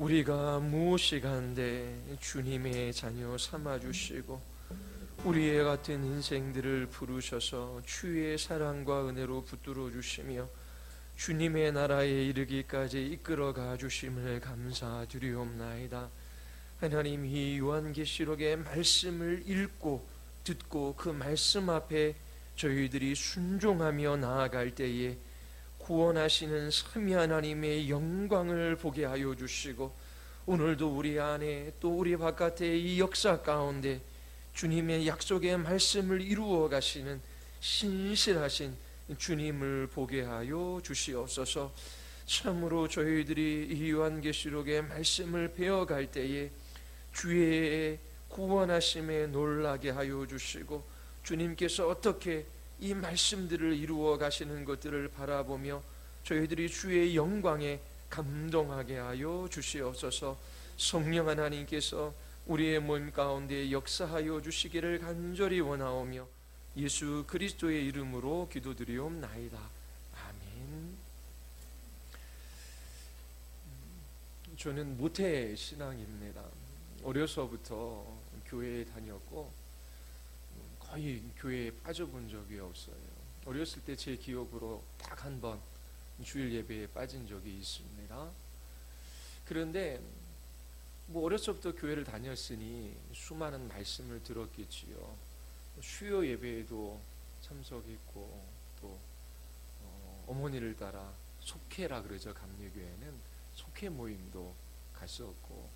우리가 무엇이간데 주님의 자녀 삼아주시고 우리의 같은 인생들을 부르셔서 주의 사랑과 은혜로 붙들어 주시며 주님의 나라에 이르기까지 이끌어가 주심을 감사드리옵나이다. 하나님, 이 요한계시록의 말씀을 읽고 듣고 그 말씀 앞에 저희들이 순종하며 나아갈 때에 구원하시는 삼위 하나님의 영광을 보게 하여 주시고 오늘도 우리 안에 또 우리 바깥의 이 역사 가운데 주님의 약속의 말씀을 이루어 가시는 신실하신 주님을 보게 하여 주시옵소서. 참으로 저희들이 이 요한계시록의 말씀을 배워갈 때에 주의 구원하심에 놀라게 하여 주시고 주님께서 어떻게 이 말씀들을 이루어 가시는 것들을 바라보며 저희들이 주의 영광에 감동하게 하여 주시옵소서. 성령 하나님께서 우리의 몸 가운데 역사하여 주시기를 간절히 원하오며 예수 그리스도의 이름으로 기도드리옵나이다. 아멘. 저는 모태 신앙입니다. 어려서부터 교회에 다녔고 거의 교회에 빠져본 적이 없어요. 어렸을 때 제 기억으로 딱 한 번 주일 예배에 빠진 적이 있습니다. 그런데 어려서부터 교회를 다녔으니 수많은 말씀을 들었겠지요. 수요 예배에도 참석했고 또 어머니를 따라 속회라 그러죠. 감리교회는 속회 모임도 갔었고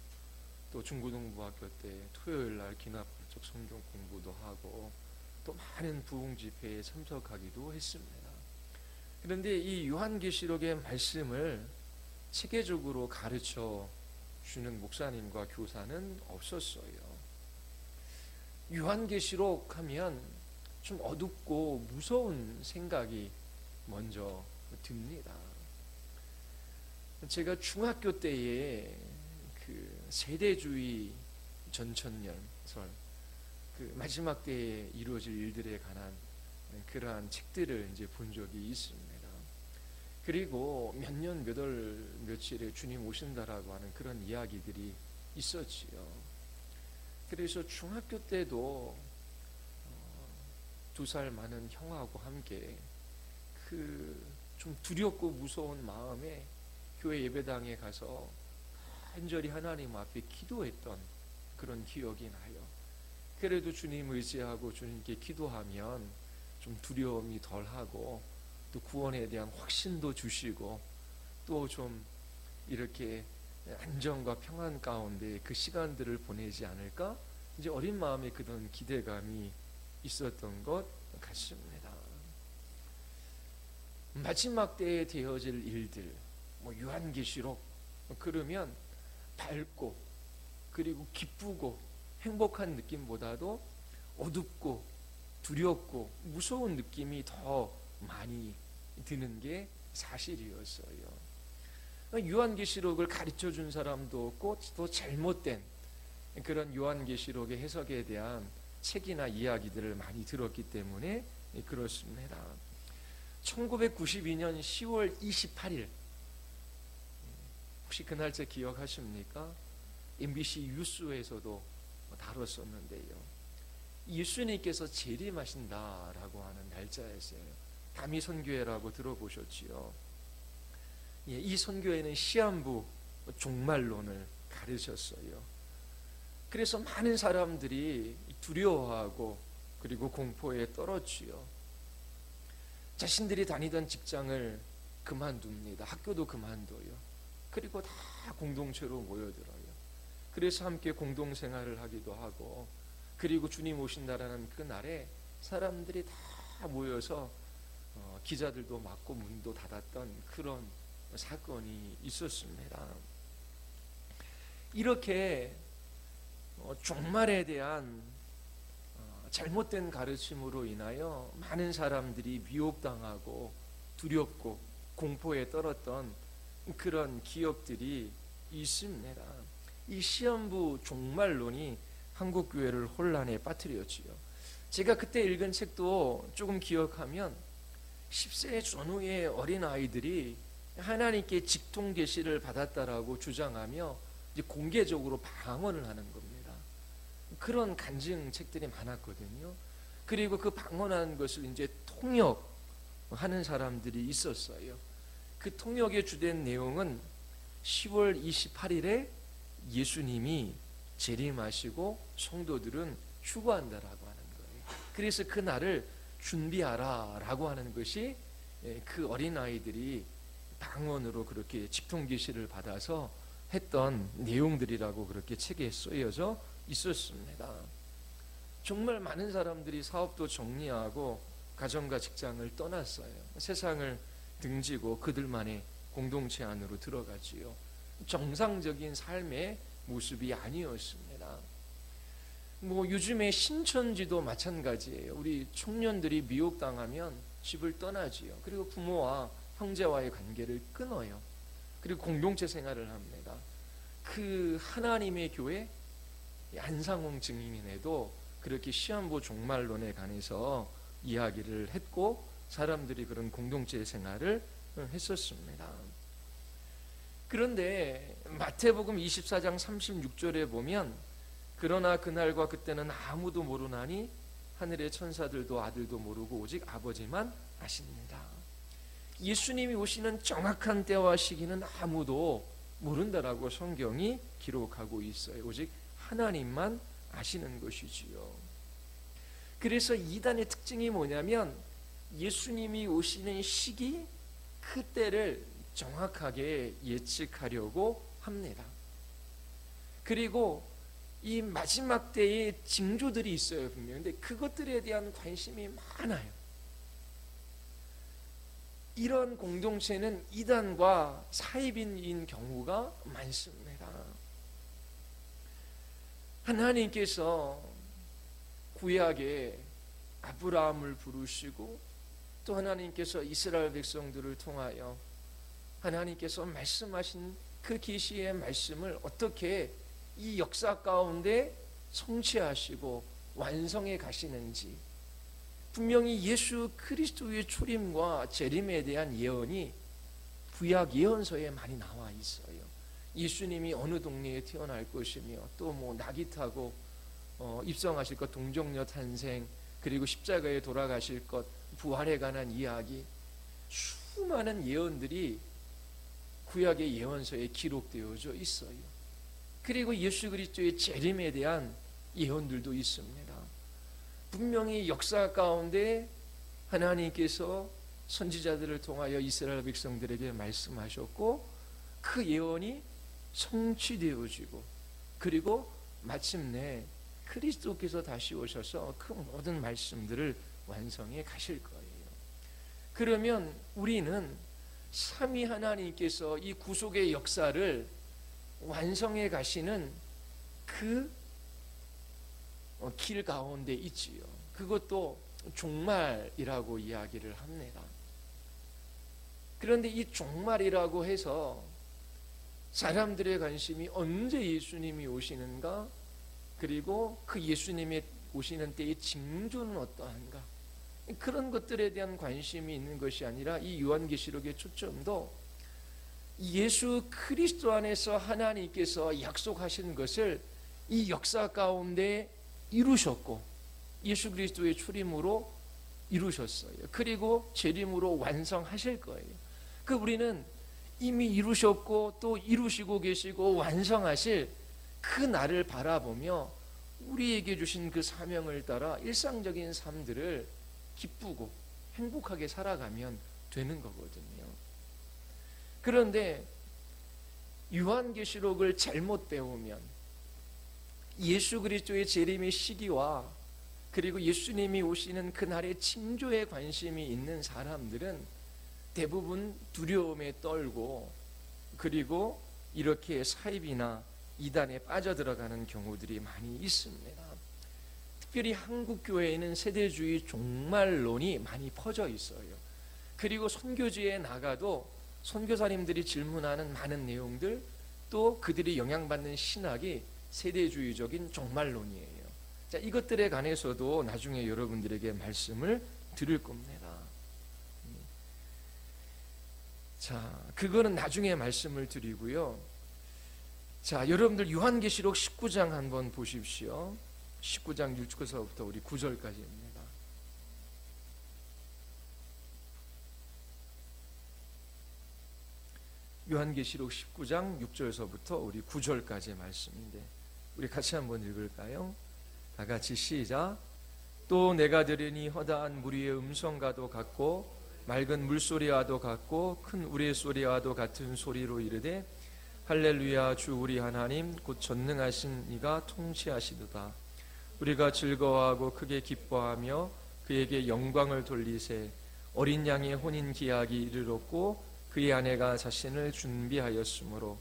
또 중고등부학교 때 토요일 날 기나팔적 성경 공부도 하고 또 많은 부흥 집회에 참석하기도 했습니다. 그런데 이 요한계시록의 말씀을 체계적으로 가르쳐 주는 목사님과 교사는 없었어요. 요한계시록 하면 좀 어둡고 무서운 생각이 먼저 듭니다. 제가 중학교 때에 그 세대주의 전천년설, 그 마지막 때에 이루어질 일들에 관한 그러한 책들을 이제 본 적이 있습니다. 그리고 몇 년 몇 월 며칠에 주님 오신다라고 하는 그런 이야기들이 있었지요. 그래서 중학교 때도 2살 많은 형하고 함께 그 좀 두렵고 무서운 마음에 교회 예배당에 가서 간절히 하나님 앞에 기도했던 그런 기억이 나요. 그래도 주님 의지하고 주님께 기도하면 좀 두려움이 덜하고 또 구원에 대한 확신도 주시고 또 좀 이렇게 안정과 평안 가운데 그 시간들을 보내지 않을까? 이제 어린 마음에 그런 기대감이 있었던 것 같습니다. 마지막 때에 되어질 일들, 요한계시록 그러면 밝고 그리고 기쁘고 행복한 느낌보다도 어둡고 두렵고 무서운 느낌이 더 많이 드는 게 사실이었어요. 요한계시록을 가르쳐 준 사람도 없고 또 잘못된 그런 요한계시록의 해석에 대한 책이나 이야기들을 많이 들었기 때문에 그렇습니다. 1992년 10월 28일 혹시 그 날짜 기억하십니까? MBC 뉴스에서도 다뤘었는데요. 예수님께서 재림하신다라고 하는 날짜였어요. 담이 선교회라고 들어보셨지요? 이 선교회는 시한부 종말론을 가르쳤어요. 그래서 많은 사람들이 두려워하고 그리고 공포에 떨었지요. 자신들이 다니던 직장을 그만둡니다. 학교도 그만둬요. 그리고 다 공동체로 모여들어요. 그래서 함께 공동생활을 하기도 하고 그리고 주님 오신다라는 그 날에 사람들이 다 모여서 기자들도 막고 문도 닫았던 그런 사건이 있었습니다. 이렇게 종말에 대한 잘못된 가르침으로 인하여 많은 사람들이 미혹당하고 두렵고 공포에 떨었던 그런 기억들이 있습니다. 이 시한부 종말론이 한국교회를 혼란에 빠뜨렸지요. 제가 그때 읽은 책도 조금 기억하면 10세 전후의 어린아이들이 하나님께 직통 계시를 받았다라고 주장하며 이제 공개적으로 방언을 하는 겁니다. 그런 간증책들이 많았거든요. 그리고 그 방언하는 것을 이제 통역하는 사람들이 있었어요. 그 통역의 주된 내용은 10월 28일에 예수님이 재림하시고 성도들은 휴거한다라고 하는 거예요. 그래서 그 날을 준비하라라고 하는 것이 그 어린아이들이 방언으로 그렇게 집통계시를 받아서 했던 내용들이라고 그렇게 책에 쓰여져 있었습니다. 정말 많은 사람들이 사업도 정리하고 가정과 직장을 떠났어요. 세상을 등지고 그들만의 공동체 안으로 들어가지요. 정상적인 삶의 모습이 아니었습니다. 요즘에 신천지도 마찬가지예요. 우리 청년들이 미혹당하면 집을 떠나지요. 그리고 부모와 형제와의 관계를 끊어요. 그리고 공동체 생활을 합니다. 그 하나님의 교회 안상홍 증인에도 그렇게 시한부 종말론에 관해서 이야기를 했고 사람들이 그런 공동체 생활을 했었습니다. 그런데 마태복음 24장 36절에 보면 그러나 그날과 그때는 아무도 모르나니 하늘의 천사들도 아들도 모르고 오직 아버지만 아십니다. 예수님이 오시는 정확한 때와 시기는 아무도 모른다라고 성경이 기록하고 있어요. 오직 하나님만 아시는 것이지요. 그래서 이단의 특징이 뭐냐면 예수님이 오시는 시기 그 때를 정확하게 예측하려고 합니다. 그리고 이 마지막 때의 징조들이 있어요, 분명히. 근데 그것들에 대한 관심이 많아요. 이런 공동체는 이단과 사이비인 경우가 많습니다. 하나님께서 구약에 아브라함을 부르시고 또 하나님께서 이스라엘 백성들을 통하여 하나님께서 말씀하신 그 계시의 말씀을 어떻게 이 역사 가운데 성취하시고 완성해 가시는지, 분명히 예수 그리스도의 출임과 재림에 대한 예언이 구약 예언서에 많이 나와 있어요. 예수님이 어느 동네에 태어날 것이며 또 낙이 타고 입성하실 것, 동정녀 탄생, 그리고 십자가에 돌아가실 것, 부활에 관한 이야기, 수많은 예언들이 구약의 예언서에 기록되어져 있어요. 그리고 예수 그리스도의 재림에 대한 예언들도 있습니다. 분명히 역사 가운데 하나님께서 선지자들을 통하여 이스라엘 백성들에게 말씀하셨고 그 예언이 성취되어지고 그리고 마침내 그리스도께서 다시 오셔서 그 모든 말씀들을 완성해 가실 거예요. 그러면 우리는 삼위 하나님께서 이 구속의 역사를 완성해 가시는 그 길 가운데 있지요. 그것도 종말이라고 이야기를 합니다. 그런데 이 종말이라고 해서 사람들의 관심이 언제 예수님이 오시는가, 그리고 그 예수님의 오시는 때의 징조는 어떠한가, 그런 것들에 대한 관심이 있는 것이 아니라 이 요한계시록의 초점도 예수 그리스도 안에서 하나님께서 약속하신 것을 이 역사 가운데 이루셨고 예수 그리스도의 출임으로 이루셨어요. 그리고 재림으로 완성하실 거예요. 우리는 이미 이루셨고 또 이루시고 계시고 완성하실 그 날을 바라보며 우리에게 주신 그 사명을 따라 일상적인 삶들을 기쁘고 행복하게 살아가면 되는 거거든요. 그런데 요한계시록을 잘못 배우면 예수 그리스도의 재림의 시기와 그리고 예수님이 오시는 그날의 징조에 관심이 있는 사람들은 대부분 두려움에 떨고 그리고 이렇게 사입이나 이단에 빠져들어가는 경우들이 많이 있습니다. 특별히 한국 교회에는 세대주의 종말론이 많이 퍼져 있어요. 그리고 선교지에 나가도 선교사님들이 질문하는 많은 내용들, 또 그들이 영향받는 신학이 세대주의적인 종말론이에요. 자, 이것들에 관해서도 나중에 여러분들에게 말씀을 드릴 겁니다. 자, 그거는 나중에 말씀을 드리고요. 자, 여러분들 요한계시록 19장 한번 보십시오. 19장 6절서부터 우리 9절까지입니다. 요한계시록 19장 6절서부터 우리 9절까지의 말씀인데 우리 같이 한번 읽을까요? 다 같이 시작. 또 내가 들으니 허다한 무리의 음성과도 같고 맑은 물소리와도 같고 큰 우레소리와도 같은 소리로 이르되 할렐루야 주 우리 하나님 곧 전능하신 이가 통치하시도다. 우리가 즐거워하고 크게 기뻐하며 그에게 영광을 돌리세. 어린 양의 혼인 기약이 이르렀고 그의 아내가 자신을 준비하였으므로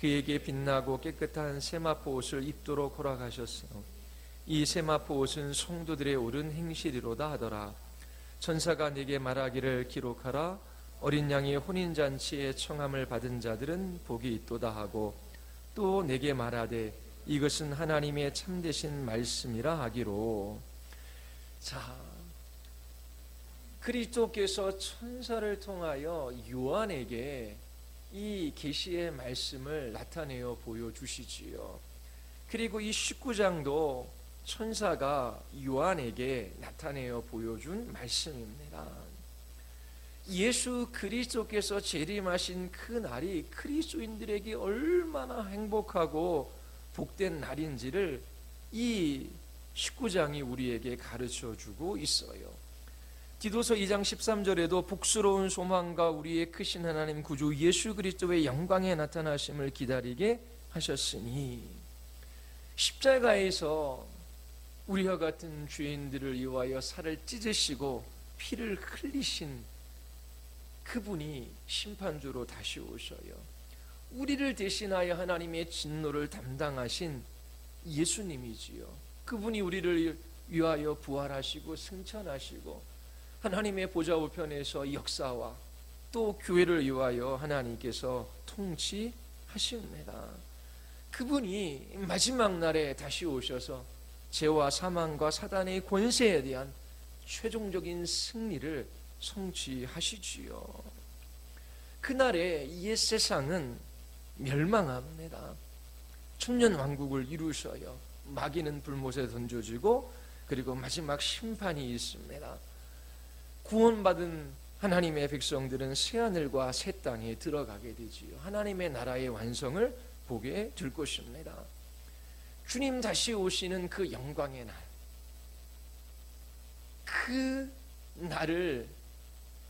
그에게 빛나고 깨끗한 세마포 옷을 입도록 허락하셨으며 이 세마포 옷은 성도들의 옳은 행실이로다 하더라. 천사가 네게 말하기를 기록하라. 어린 양의 혼인잔치에 청함을 받은 자들은 복이 있도다 하고 또 내게 말하되 이것은 하나님의 참되신 말씀이라 하기로. 자, 그리스도께서 천사를 통하여 요한에게 이 계시의 말씀을 나타내어 보여주시지요. 그리고 이 19장도 천사가 요한에게 나타내어 보여준 말씀입니다. 예수 그리스도께서 재림하신 그 날이 그리스도인들에게 얼마나 행복하고 복된 날인지를 이 19장이 우리에게 가르쳐주고 있어요. 디도서 2장 13절에도 복스러운 소망과 우리의 크신 하나님 구주 예수 그리스도의 영광에 나타나심을 기다리게 하셨으니, 십자가에서 우리와 같은 죄인들을 위하여 살을 찢으시고 피를 흘리신 그분이 심판주로 다시 오셔요. 우리를 대신하여 하나님의 진노를 담당하신 예수님이지요. 그분이 우리를 위하여 부활하시고 승천하시고 하나님의 보좌 우편에서 역사와 또 교회를 위하여 하나님께서 통치하십니다. 그분이 마지막 날에 다시 오셔서 죄와 사망과 사단의 권세에 대한 최종적인 승리를 성취하시지요. 그날에 이 세상은 멸망합니다. 천년왕국을 이루셔요. 마귀는 불못에 던져지고 그리고 마지막 심판이 있습니다. 구원받은 하나님의 백성들은 새하늘과 새 땅에 들어가게 되지요. 하나님의 나라의 완성을 보게 될 것입니다. 주님 다시 오시는 그 영광의 날, 그 날을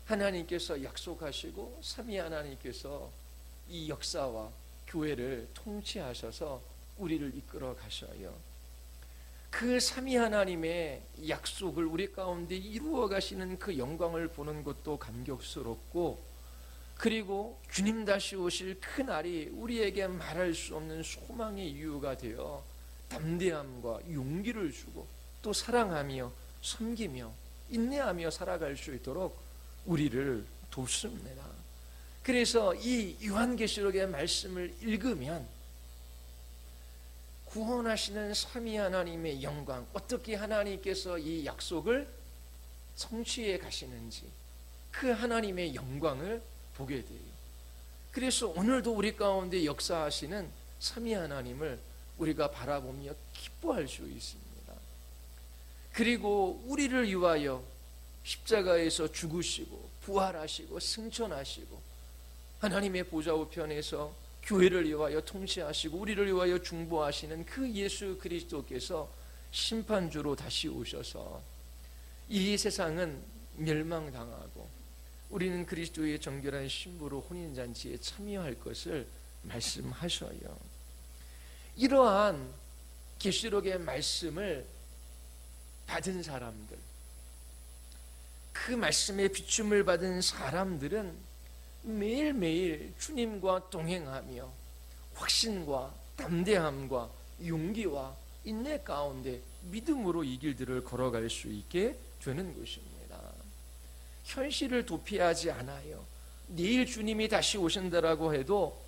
하나님께서 약속하시고 삼위 하나님께서 이 역사와 교회를 통치하셔서 우리를 이끌어 가셔요. 그 삼위 하나님의 약속을 우리 가운데 이루어 가시는 그 영광을 보는 것도 감격스럽고, 그리고 주님 다시 오실 그 날이 우리에게 말할 수 없는 소망의 이유가 되어 담대함과 용기를 주고 또 사랑하며 섬기며 인내하며 살아갈 수 있도록 우리를 돕습니다. 그래서 이 요한계시록의 말씀을 읽으면 구원하시는 삼위 하나님의 영광, 어떻게 하나님께서 이 약속을 성취해 가시는지 그 하나님의 영광을 보게 돼요. 그래서 오늘도 우리 가운데 역사하시는 삼위 하나님을 우리가 바라보며 기뻐할 수 있습니다. 그리고 우리를 위하여 십자가에서 죽으시고 부활하시고 승천하시고 하나님의 보좌 우편에서 교회를 위하여 통치하시고 우리를 위하여 중보하시는 그 예수 그리스도께서 심판주로 다시 오셔서 이 세상은 멸망당하고 우리는 그리스도의 정결한 신부로 혼인잔치에 참여할 것을 말씀하셔요. 이러한 계시록의 말씀을 받은 사람들, 그 말씀에 비춤을 받은 사람들은 매일매일 주님과 동행하며 확신과 담대함과 용기와 인내 가운데 믿음으로 이 길들을 걸어갈 수 있게 되는 것입니다. 현실을 도피하지 않아요. 내일 주님이 다시 오신다라고 해도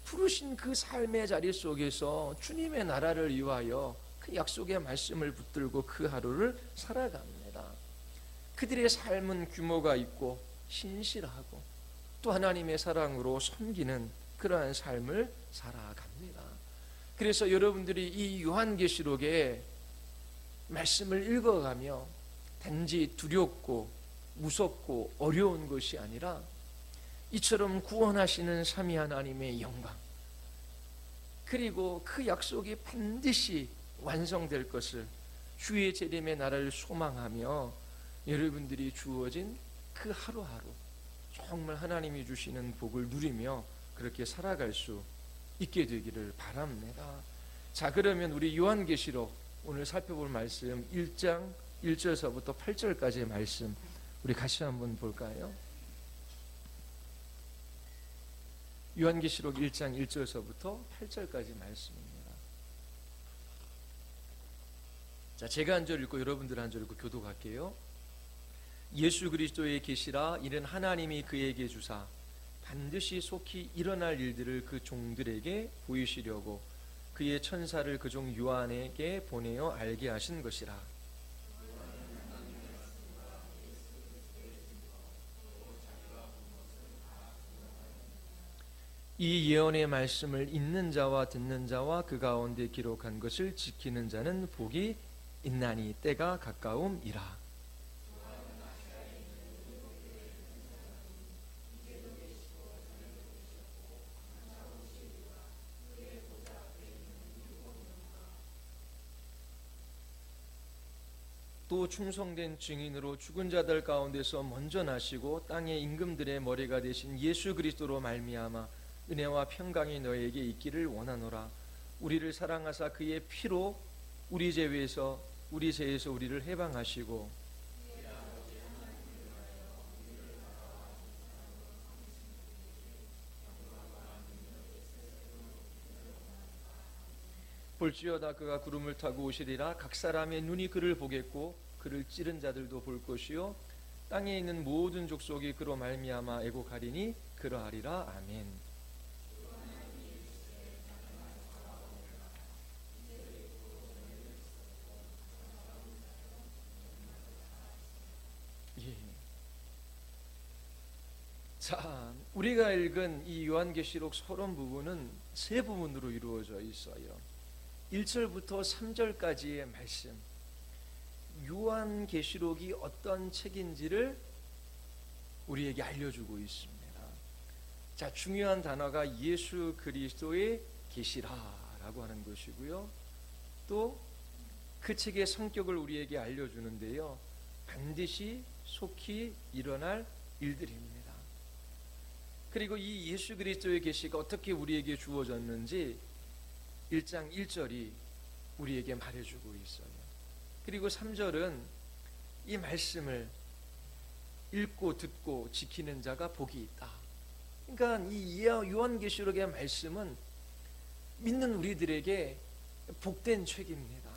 부르신 그 삶의 자리 속에서 주님의 나라를 위하여 그 약속의 말씀을 붙들고 그 하루를 살아갑니다. 그들의 삶은 규모가 있고 신실하고 또 하나님의 사랑으로 섬기는 그러한 삶을 살아갑니다. 그래서 여러분들이 이 요한계시록에 말씀을 읽어가며 단지 두렵고 무섭고 어려운 것이 아니라 이처럼 구원하시는 삼위 하나님의 영광, 그리고 그 약속이 반드시 완성될 것을, 주의 재림의 날을 소망하며 여러분들이 주어진 그 하루하루 정말 하나님이 주시는 복을 누리며 그렇게 살아갈 수 있게 되기를 바랍니다. 자, 그러면 우리 요한계시록 오늘 살펴볼 말씀 1장 1절서부터 8절까지의 말씀 우리 같이 한번 볼까요? 요한계시록 1장 1절서부터 8절까지 말씀입니다. 자, 제가 한 절 읽고 여러분들 한 절 읽고 교독할게요. 예수 그리스도의 계시라. 이는 하나님이 그에게 주사 반드시 속히 일어날 일들을 그 종들에게 보이시려고 그의 천사를 그 종 요한에게 보내어 알게 하신 것이라. 이 예언의 말씀을 읽는 자와 듣는 자와 그 가운데 기록한 것을 지키는 자는 복이 있나니 때가 가까움이라. 또 충성된 증인으로 죽은 자들 가운데서 먼저 나시고 땅의 임금들의 머리가 되신 예수 그리스도로 말미암아 은혜와 평강이 너에게 있기를 원하노라. 우리를 사랑하사 그의 피로 우리 죄에서 우리를 해방하시고 볼지어다 그가 구름을 타고 오시리라. 각 사람의 눈이 그를 보겠고 그를 찌른 자들도 볼 것이요 땅에 있는 모든 족속이 그로 말미암아 애곡하리니 그러하리라. 아멘. 예. 자, 우리가 읽은 이 요한계시록 서론 부분은 세 부분으로 이루어져 있어요. 1절부터 3절까지의 말씀, 요한계시록이 어떤 책인지를 우리에게 알려주고 있습니다. 자, 중요한 단어가 예수 그리스도의 계시라라고 하는 것이고요. 또 그 책의 성격을 우리에게 알려주는데요. 반드시 속히 일어날 일들입니다. 그리고 이 예수 그리스도의 계시가 어떻게 우리에게 주어졌는지 1장 1절이 우리에게 말해주고 있어요. 그리고 3절은 이 말씀을 읽고 듣고 지키는 자가 복이 있다. 그러니까 이 요한계시록의 말씀은 믿는 우리들에게 복된 책입니다.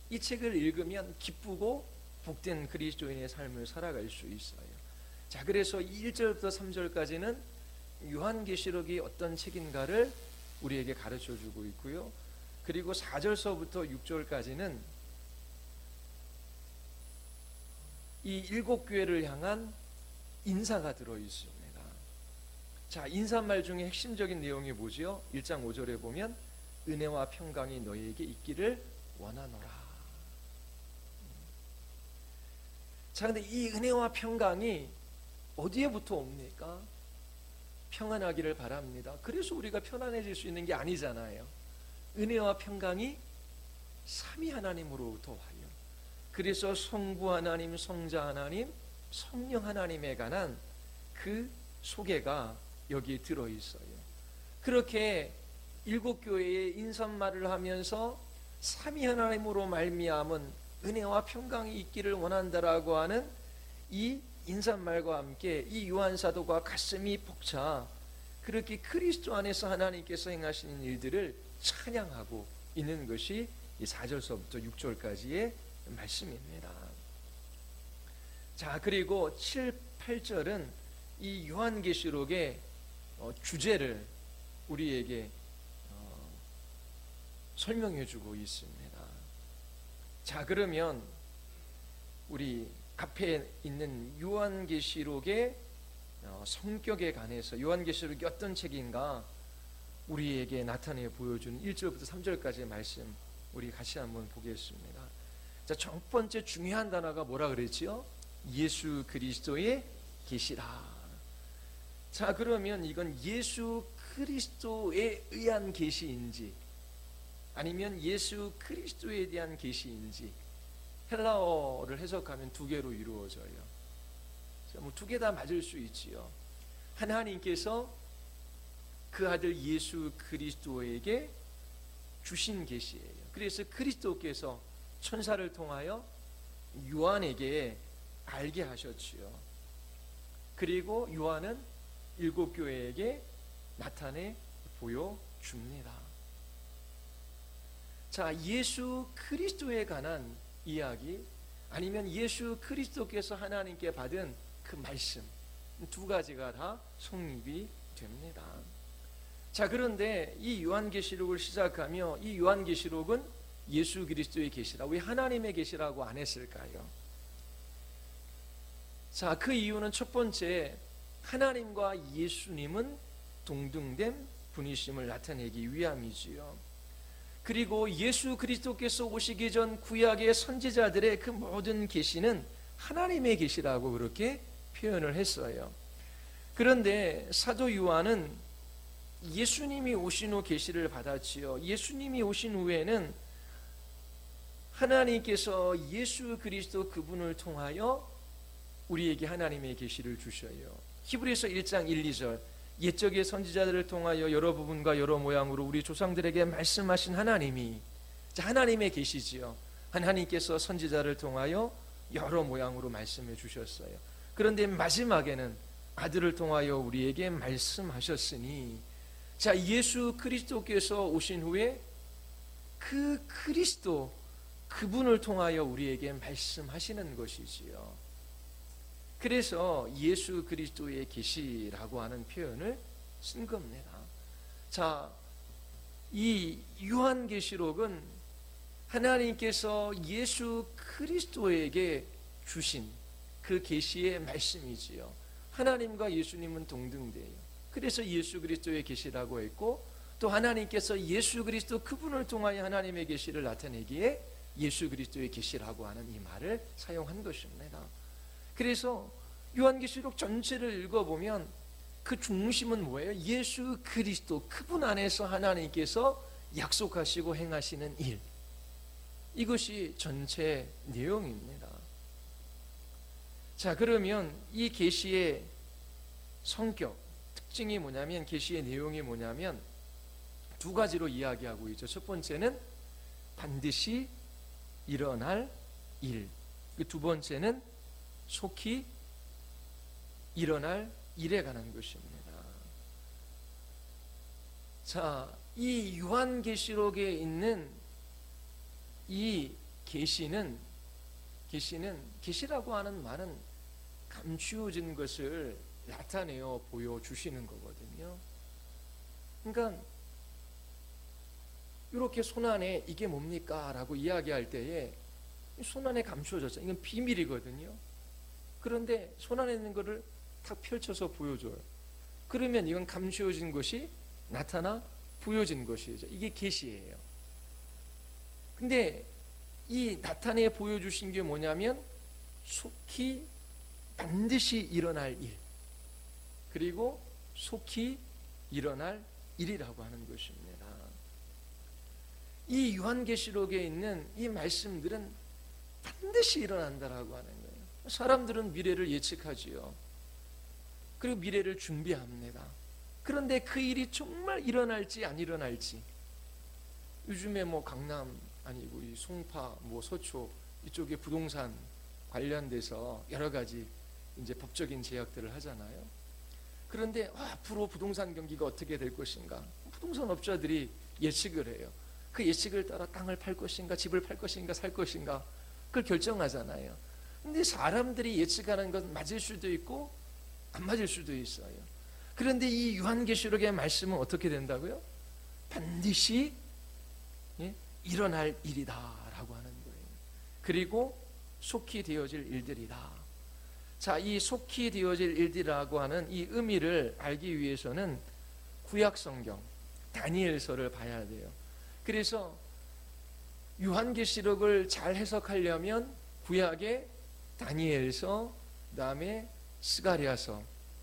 이 책을 읽으면 기쁘고 복된 그리스도인의 삶을 살아갈 수 있어요. 자, 그래서 1절부터 3절까지는 요한계시록이 어떤 책인가를 우리에게 가르쳐주고 있고요. 그리고 4절서부터 6절까지는 이 7교회를 향한 인사가 들어있습니다. 자, 인사말 중에 핵심적인 내용이 뭐지요? 1장 5절에 보면 은혜와 평강이 너희에게 있기를 원하노라. 자, 근데 이 은혜와 평강이 어디에부터 옵니까? 평안하기를 바랍니다. 그래서 우리가 편안해질 수 있는 게 아니잖아요. 은혜와 평강이 삼위 하나님으로부터 와요. 그래서 성부 하나님, 성자 하나님, 성령 하나님에 관한 그 소개가 여기에 들어있어요. 그렇게 7교회의 인사말을 하면서 삼위 하나님으로 말미암은 은혜와 평강이 있기를 원한다라고 하는 이 인사말과 함께 이 요한사도가 가슴이 벅차 그렇게 그리스도 안에서 하나님께서 행하시는 일들을 찬양하고 있는 것이 이 4절서부터 6절까지의 말씀입니다. 자, 그리고 7, 8절은 이 요한계시록의 주제를 우리에게 설명해 주고 있습니다. 자, 그러면 우리 앞에 있는 요한계시록의 성격에 관해서 요한계시록이 어떤 책인가 우리에게 나타내 보여주는 1절부터 3절까지의 말씀 우리 같이 한번 보겠습니다. 자, 첫 번째 중요한 단어가 뭐라 그랬지요? 예수 그리스도의 계시라. 자, 그러면 이건 예수 그리스도에 의한 계시인지 아니면 예수 그리스도에 대한 계시인지 헬라어를 해석하면 두 개로 이루어져요. 뭐 두 개 다 맞을 수 있지요. 하나님께서 그 아들 예수 그리스도에게 주신 계시예요. 그래서 그리스도께서 천사를 통하여 요한에게 알게 하셨지요. 그리고 요한은 7교회에게 나타내 보여줍니다. 자, 예수 그리스도에 관한 이야기 아니면 예수 그리스도께서 하나님께 받은 그 말씀 두 가지가 다 성립이 됩니다. 자, 그런데 이 요한계시록을 시작하며 이 요한계시록은 예수 그리스도의 계시라 왜 하나님의 계시라고 안 했을까요? 자, 그 이유는 첫 번째 하나님과 예수님은 동등된 분이심을 나타내기 위함이지요. 그리고 예수 그리스도께서 오시기 전 구약의 선지자들의 그 모든 계시는 하나님의 계시라고 그렇게 표현을 했어요. 그런데 사도 요한은 예수님이 오신 후 계시를 받았지요. 예수님이 오신 후에는 하나님께서 예수 그리스도 그분을 통하여 우리에게 하나님의 계시를 주셔요. 히브리서 1장 1, 2절 옛적의 선지자들을 통하여 여러 부분과 여러 모양으로 우리 조상들에게 말씀하신 하나님이 하나님의 계시지요. 하나님께서 선지자를 통하여 여러 모양으로 말씀해 주셨어요. 그런데 마지막에는 아들을 통하여 우리에게 말씀하셨으니 자, 예수 그리스도께서 오신 후에 그 그리스도 그분을 통하여 우리에게 말씀하시는 것이지요. 그래서 예수 그리스도의 계시라고 하는 표현을 쓴 겁니다. 자, 이 요한계시록은 하나님께서 예수 그리스도에게 주신 그 계시의 말씀이지요. 하나님과 예수님은 동등돼요. 그래서 예수 그리스도의 계시라고 했고 또 하나님께서 예수 그리스도 그분을 통하여 하나님의 계시를 나타내기에 예수 그리스도의 계시라고 하는 이 말을 사용한 것입니다. 그래서 요한계시록 전체를 읽어보면 그 중심은 뭐예요? 예수 그리스도 그분 안에서 하나님께서 약속하시고 행하시는 일, 이것이 전체 내용입니다. 자, 그러면 이 계시의 성격, 특징이 뭐냐면 계시의 내용이 뭐냐면 두 가지로 이야기하고 있죠. 첫 번째는 반드시 일어날 일, 두 번째는 속히 일어날 일에 관한 것입니다. 자, 이 요한계시록에 있는 이 계시는 계시라고 하는 말은 감추어진 것을 나타내어 보여주시는 거거든요. 그러니까 이렇게 손안에 이게 뭡니까? 라고 이야기할 때에 손안에 감추어졌죠. 이건 비밀이거든요. 그런데 손안에 있는 거를 탁 펼쳐서 보여줘요. 그러면 이건 감추어진 것이 나타나 보여진 것이죠. 이게 계시예요. 근데 이 나타내 보여주신 게 뭐냐면 속히 반드시 일어날 일, 그리고 속히 일어날 일이라고 하는 것입니다. 이 요한계시록에 있는 이 말씀들은 반드시 일어난다라고 하는 거예요. 사람들은 미래를 예측하지요. 그리고 미래를 준비합니다. 그런데 그 일이 정말 일어날지 안 일어날지, 요즘에 뭐 강남 아니고 이 송파, 뭐 서초 이쪽에 부동산 관련돼서 여러 가지 이제 법적인 제약들을 하잖아요. 그런데 앞으로 부동산 경기가 어떻게 될 것인가, 부동산 업자들이 예측을 해요. 그 예측을 따라 땅을 팔 것인가, 집을 팔 것인가, 살 것인가, 그걸 결정하잖아요. 근데 사람들이 예측하는 건 맞을 수도 있고 안 맞을 수도 있어요. 그런데 이 요한계시록의 말씀은 어떻게 된다고요? 반드시 일어날 일이다라고 하는 거예요. 그리고 속히 되어질 일들이다. 자, 이 속히 되어질 일들이라고 하는 이 의미를 알기 위해서는 구약 성경, 다니엘서를 봐야 돼요. 그래서 요한계시록을 잘 해석하려면 구약의 다니엘서, 그다음에 스가랴서,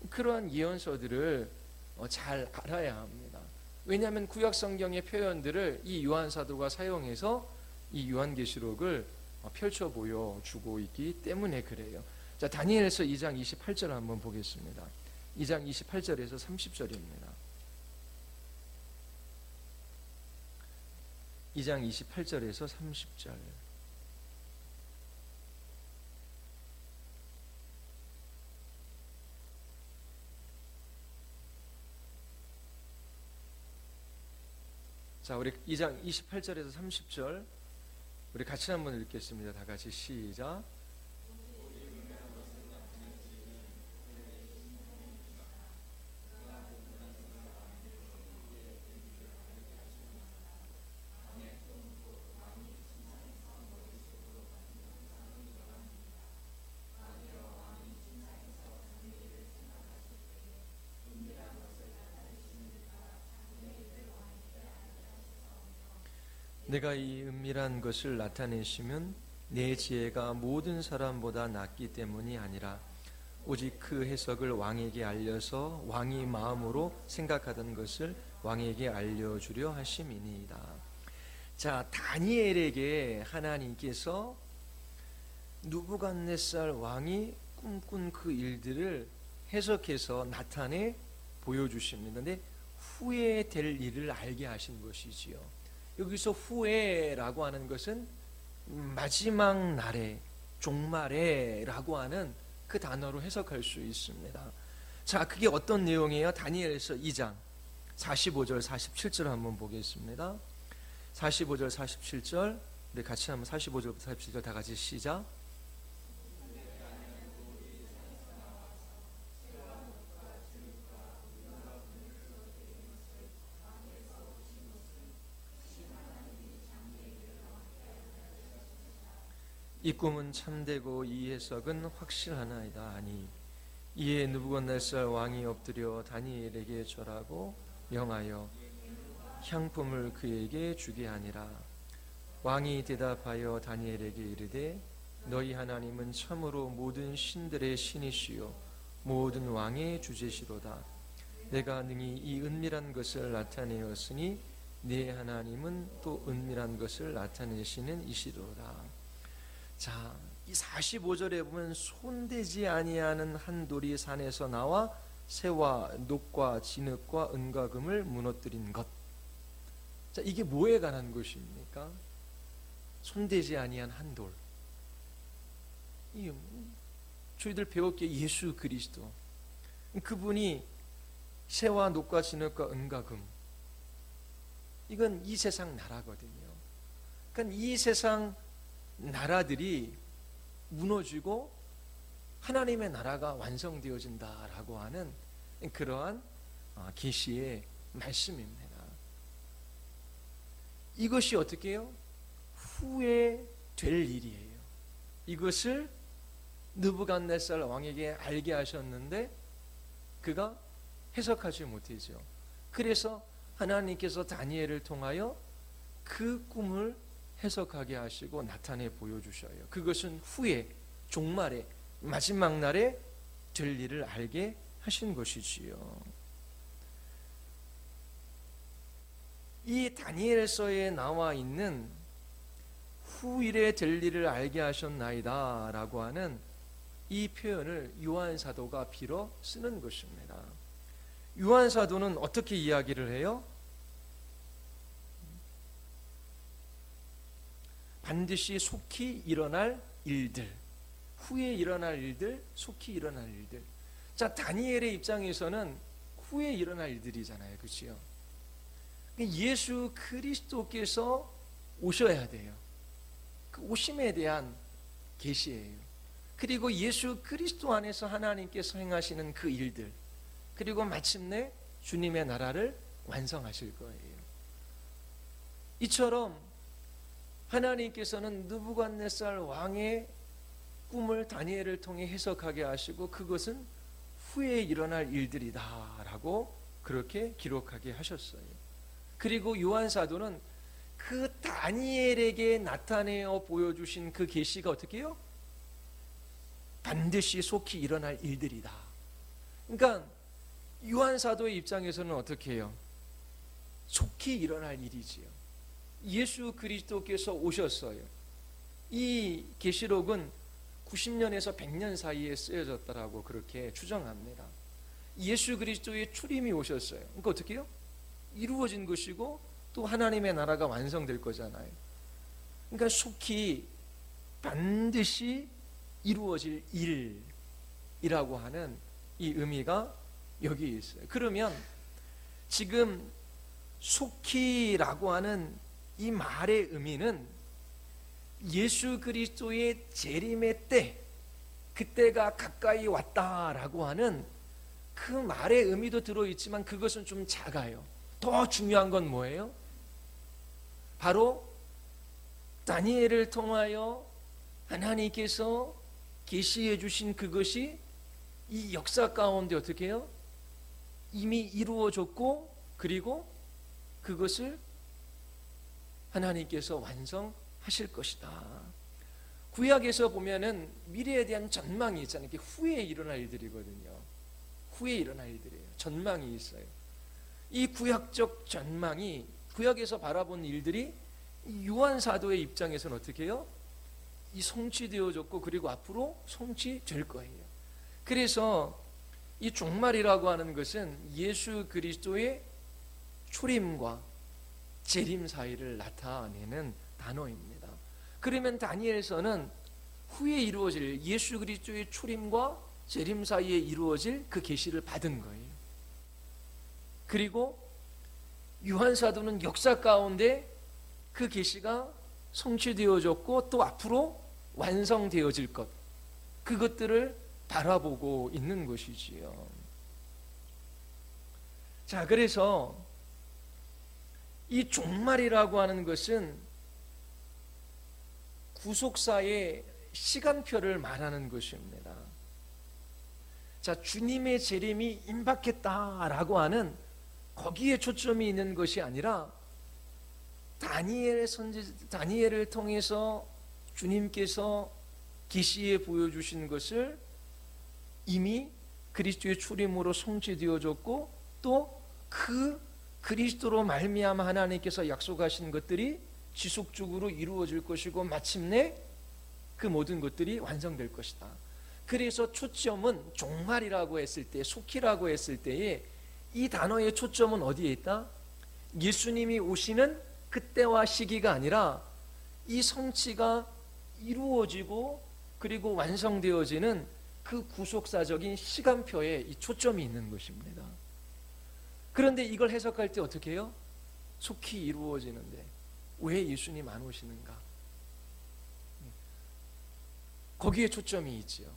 그러한 예언서들을 잘 알아야 합니다. 왜냐하면 구약 성경의 표현들을 이 요한 사도가 사용해서 이 요한계시록을 펼쳐 보여주고 있기 때문에 그래요. 자, 다니엘서 2장 28절 한번 보겠습니다. 2장 28절에서 30절입니다. 2장 28절에서 30절. 자, 우리 2장 28절에서 30절 우리 같이 한번 읽겠습니다. 다 같이 시작. 내가 이 은밀한 것을 나타내시면 내 지혜가 모든 사람보다 낫기 때문이 아니라 오직 그 해석을 왕에게 알려서 왕이 마음으로 생각하던 것을 왕에게 알려주려 하심이니이다. 자, 다니엘에게 하나님께서 느부갓네살 왕이 꿈꾼 그 일들을 해석해서 나타내 보여주십니다. 근데 후에 될 일을 알게 하신 것이지요. 여기서 후에라고 하는 것은 마지막 날에, 종말에라고 하는 그 단어로 해석할 수 있습니다. 자, 그게 어떤 내용이에요? 다니엘서 2장 45절 47절 한번 보겠습니다. 45절 47절 우리 같이 한번 45절부터 47절 다 같이 시작. 이 꿈은 참되고 이 해석은 확실하나이다 하니 이에 느부갓네살 왕이 엎드려 다니엘에게 절하고 명하여 향품을 그에게 주게 하니라. 왕이 대답하여 다니엘에게 이르되 너희 하나님은 참으로 모든 신들의 신이시요 모든 왕의 주제시로다. 내가 능히 이 은밀한 것을 나타내었으니 네 하나님은 또 은밀한 것을 나타내시는 이시로다. 자, 이 45절에 보면 손대지 아니하는 한 돌이 산에서 나와 새와 녹과 진흙과 은과 금을 무너뜨린 것. 자, 이게 뭐에 관한 것입니까? 손대지 아니한 한 돌. 이 저희들 배웠기에 예수 그리스도. 그분이 새와 녹과 진흙과 은과 금. 이건 이 세상 나라거든요. 그러니까 이 세상 나라들이 무너지고 하나님의 나라가 완성되어진다라고 하는 그러한 계시의 말씀입니다. 이것이 어떻게 해요? 후에 될 일이에요. 이것을 느부갓네살 왕에게 알게 하셨는데 그가 해석하지 못했죠. 그래서 하나님께서 다니엘을 통하여 그 꿈을 해석하게 하시고 나타내 보여주셔요. 그것은 후에 종말에 마지막 날에 될 일을 알게 하신 것이지요. 이 다니엘서에 나와 있는 후일에 될 일을 알게 하셨나이다 라고 하는 이 표현을 요한 사도가 빌어 쓰는 것입니다. 요한 사도는 어떻게 이야기를 해요? 반드시 속히 일어날 일들, 후에 일어날 일들, 속히 일어날 일들. 자, 다니엘의 입장에서는 후에 일어날 일들이잖아요. 그렇죠? 예수 그리스도께서 오셔야 돼요. 그 오심에 대한 계시예요. 그리고 예수 그리스도 안에서 하나님께서 행하시는 그 일들, 그리고 마침내 주님의 나라를 완성하실 거예요. 이처럼 하나님께서는 느부갓네살 왕의 꿈을 다니엘을 통해 해석하게 하시고 그것은 후에 일어날 일들이다 라고 그렇게 기록하게 하셨어요. 그리고 요한 사도는 그 다니엘에게 나타내어 보여주신 그 계시가 어떻게 해요? 반드시 속히 일어날 일들이다. 그러니까 요한 사도의 입장에서는 어떻게 해요? 속히 일어날 일이지요. 예수 그리스도께서 오셨어요. 이 계시록은 90년에서 100년 사이에 쓰여졌다라고 그렇게 추정합니다. 예수 그리스도의 출임이 오셨어요. 그러니까 어떻게 해요? 이루어진 것이고 또 하나님의 나라가 완성될 거잖아요. 그러니까 속히 반드시 이루어질 일이라고 하는 이 의미가 여기 있어요. 그러면 지금 속히라고 하는 이 말의 의미는 예수 그리스도의 재림의 때, 그때가 가까이 왔다라고 하는 그 말의 의미도 들어있지만 그것은 좀 작아요. 더 중요한 건 뭐예요? 바로 다니엘을 통하여 하나님께서 계시해 주신 그것이 이 역사 가운데 어떻게 해요? 이미 이루어졌고, 그리고 그것을 하나님께서 완성하실 것이다. 구약에서 보면은 미래에 대한 전망이 있잖아요. 이게 후에 일어날 일들이거든요. 후에 일어날 일들이에요. 전망이 있어요. 이 구약적 전망이, 구약에서 바라본 일들이 요한 사도의 입장에서는 어떻게 해요? 이 성취되어졌고 그리고 앞으로 성취될 거예요. 그래서 이 종말이라고 하는 것은 예수 그리스도의 출임과 재림 사이를 나타내는 단어입니다. 그러면 다니엘서는 후에 이루어질 예수 그리스도의 출임과 재림 사이에 이루어질 그 계시를 받은 거예요. 그리고 요한 사도는 역사 가운데 그 계시가 성취되어졌고 또 앞으로 완성되어질 것, 그것들을 바라보고 있는 것이지요. 자, 그래서 이 종말이라고 하는 것은 구속사의 시간표를 말하는 것입니다. 자, 주님의 재림이 임박했다라고 하는 거기에 초점이 있는 것이 아니라 다니엘을 통해서 주님께서 계시해 보여주신 것을 이미 그리스도의 출임으로 성취되어졌고 또 그 그리스도로 말미암아 하나님께서 약속하신 것들이 지속적으로 이루어질 것이고 마침내 그 모든 것들이 완성될 것이다. 그래서 초점은 종말이라고 했을 때, 속히라고 했을 때에 이 단어의 초점은 어디에 있다? 예수님이 오시는 그때와 시기가 아니라 이 성취가 이루어지고 그리고 완성되어지는 그 구속사적인 시간표에 이 초점이 있는 것입니다. 그런데 이걸 해석할 때 어떻게 해요? 속히 이루어지는데 왜 예수님 안 오시는가? 거기에 초점이 있지요.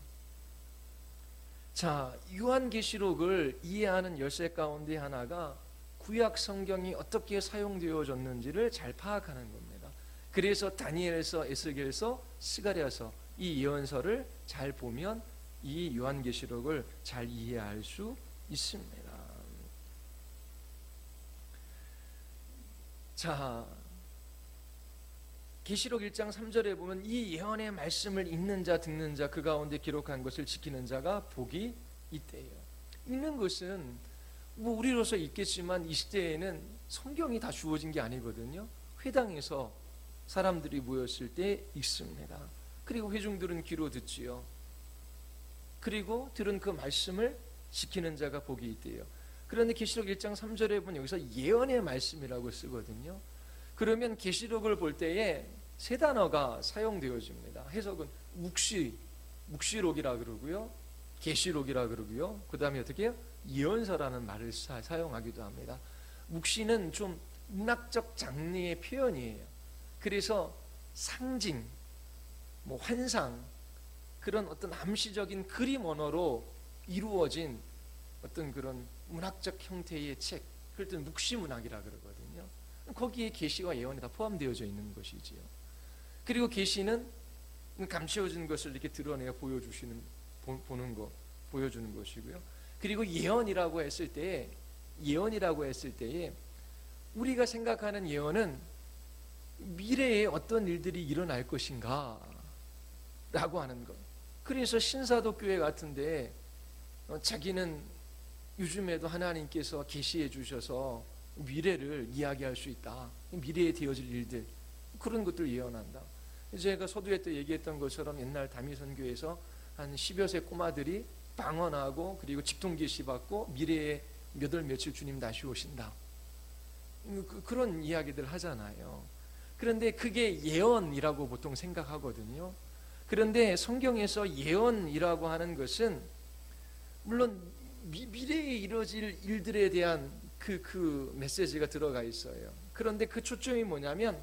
자, 요한계시록을 이해하는 열쇠 가운데 하나가 구약 성경이 어떻게 사용되어졌는지를 잘 파악하는 겁니다. 그래서 다니엘서, 에스겔서, 스가랴서 이 예언서를 잘 보면 이 요한계시록을 잘 이해할 수 있습니다. 자, 계시록 1장 3절에 보면 이 예언의 말씀을 읽는 자, 듣는 자, 그 가운데 기록한 것을 지키는 자가 복이 있대요. 읽는 것은 뭐 우리로서 읽겠지만 이 시대에는 성경이 다 주어진 게 아니거든요. 회당에서 사람들이 모였을 때 읽습니다. 그리고 회중들은 귀로 듣지요. 그리고 들은 그 말씀을 지키는 자가 복이 있대요. 그런데 계시록 1장 3절에 보면 여기서 예언의 말씀이라고 쓰거든요. 그러면 계시록을 볼 때에 세 단어가 사용되어집니다. 해석은 묵시록이라 그러고요, 계시록이라 그러고요, 그 다음에 어떻게 해요? 예언서라는 말을 사용하기도 합니다. 묵시는 좀 문학적 장르의 표현이에요. 그래서 상징, 뭐 환상, 그런 어떤 암시적인 그림 언어로 이루어진 어떤 그런 문학적 형태의 책, 그럴 때는 묵시문학이라 그러거든요. 거기에 계시와 예언이 다 포함되어져 있는 것이지요. 그리고 계시는 감추어진 것을 이렇게 드러내어 보여주는 것이고요. 그리고 예언이라고 했을 때에 우리가 생각하는 예언은 미래에 어떤 일들이 일어날 것인가 라고 하는 것. 그래서 신사도 교회 같은데 자기는 요즘에도 하나님께서 계시해 주셔서 미래를 이야기할 수 있다. 미래에 되어질 일들, 그런 것들 예언한다. 제가 서두에 때 얘기했던 것처럼 옛날 다미선교에서 한 10여 세 꼬마들이 방언하고 그리고 직통계시 받고 미래에 몇 월 며칠 주님 다시 오신다. 그런 이야기들 하잖아요. 그런데 그게 예언이라고 보통 생각하거든요. 그런데 성경에서 예언이라고 하는 것은 물론 미래에 이루어질 일들에 대한 그 메시지가 들어가 있어요. 그런데 그 초점이 뭐냐면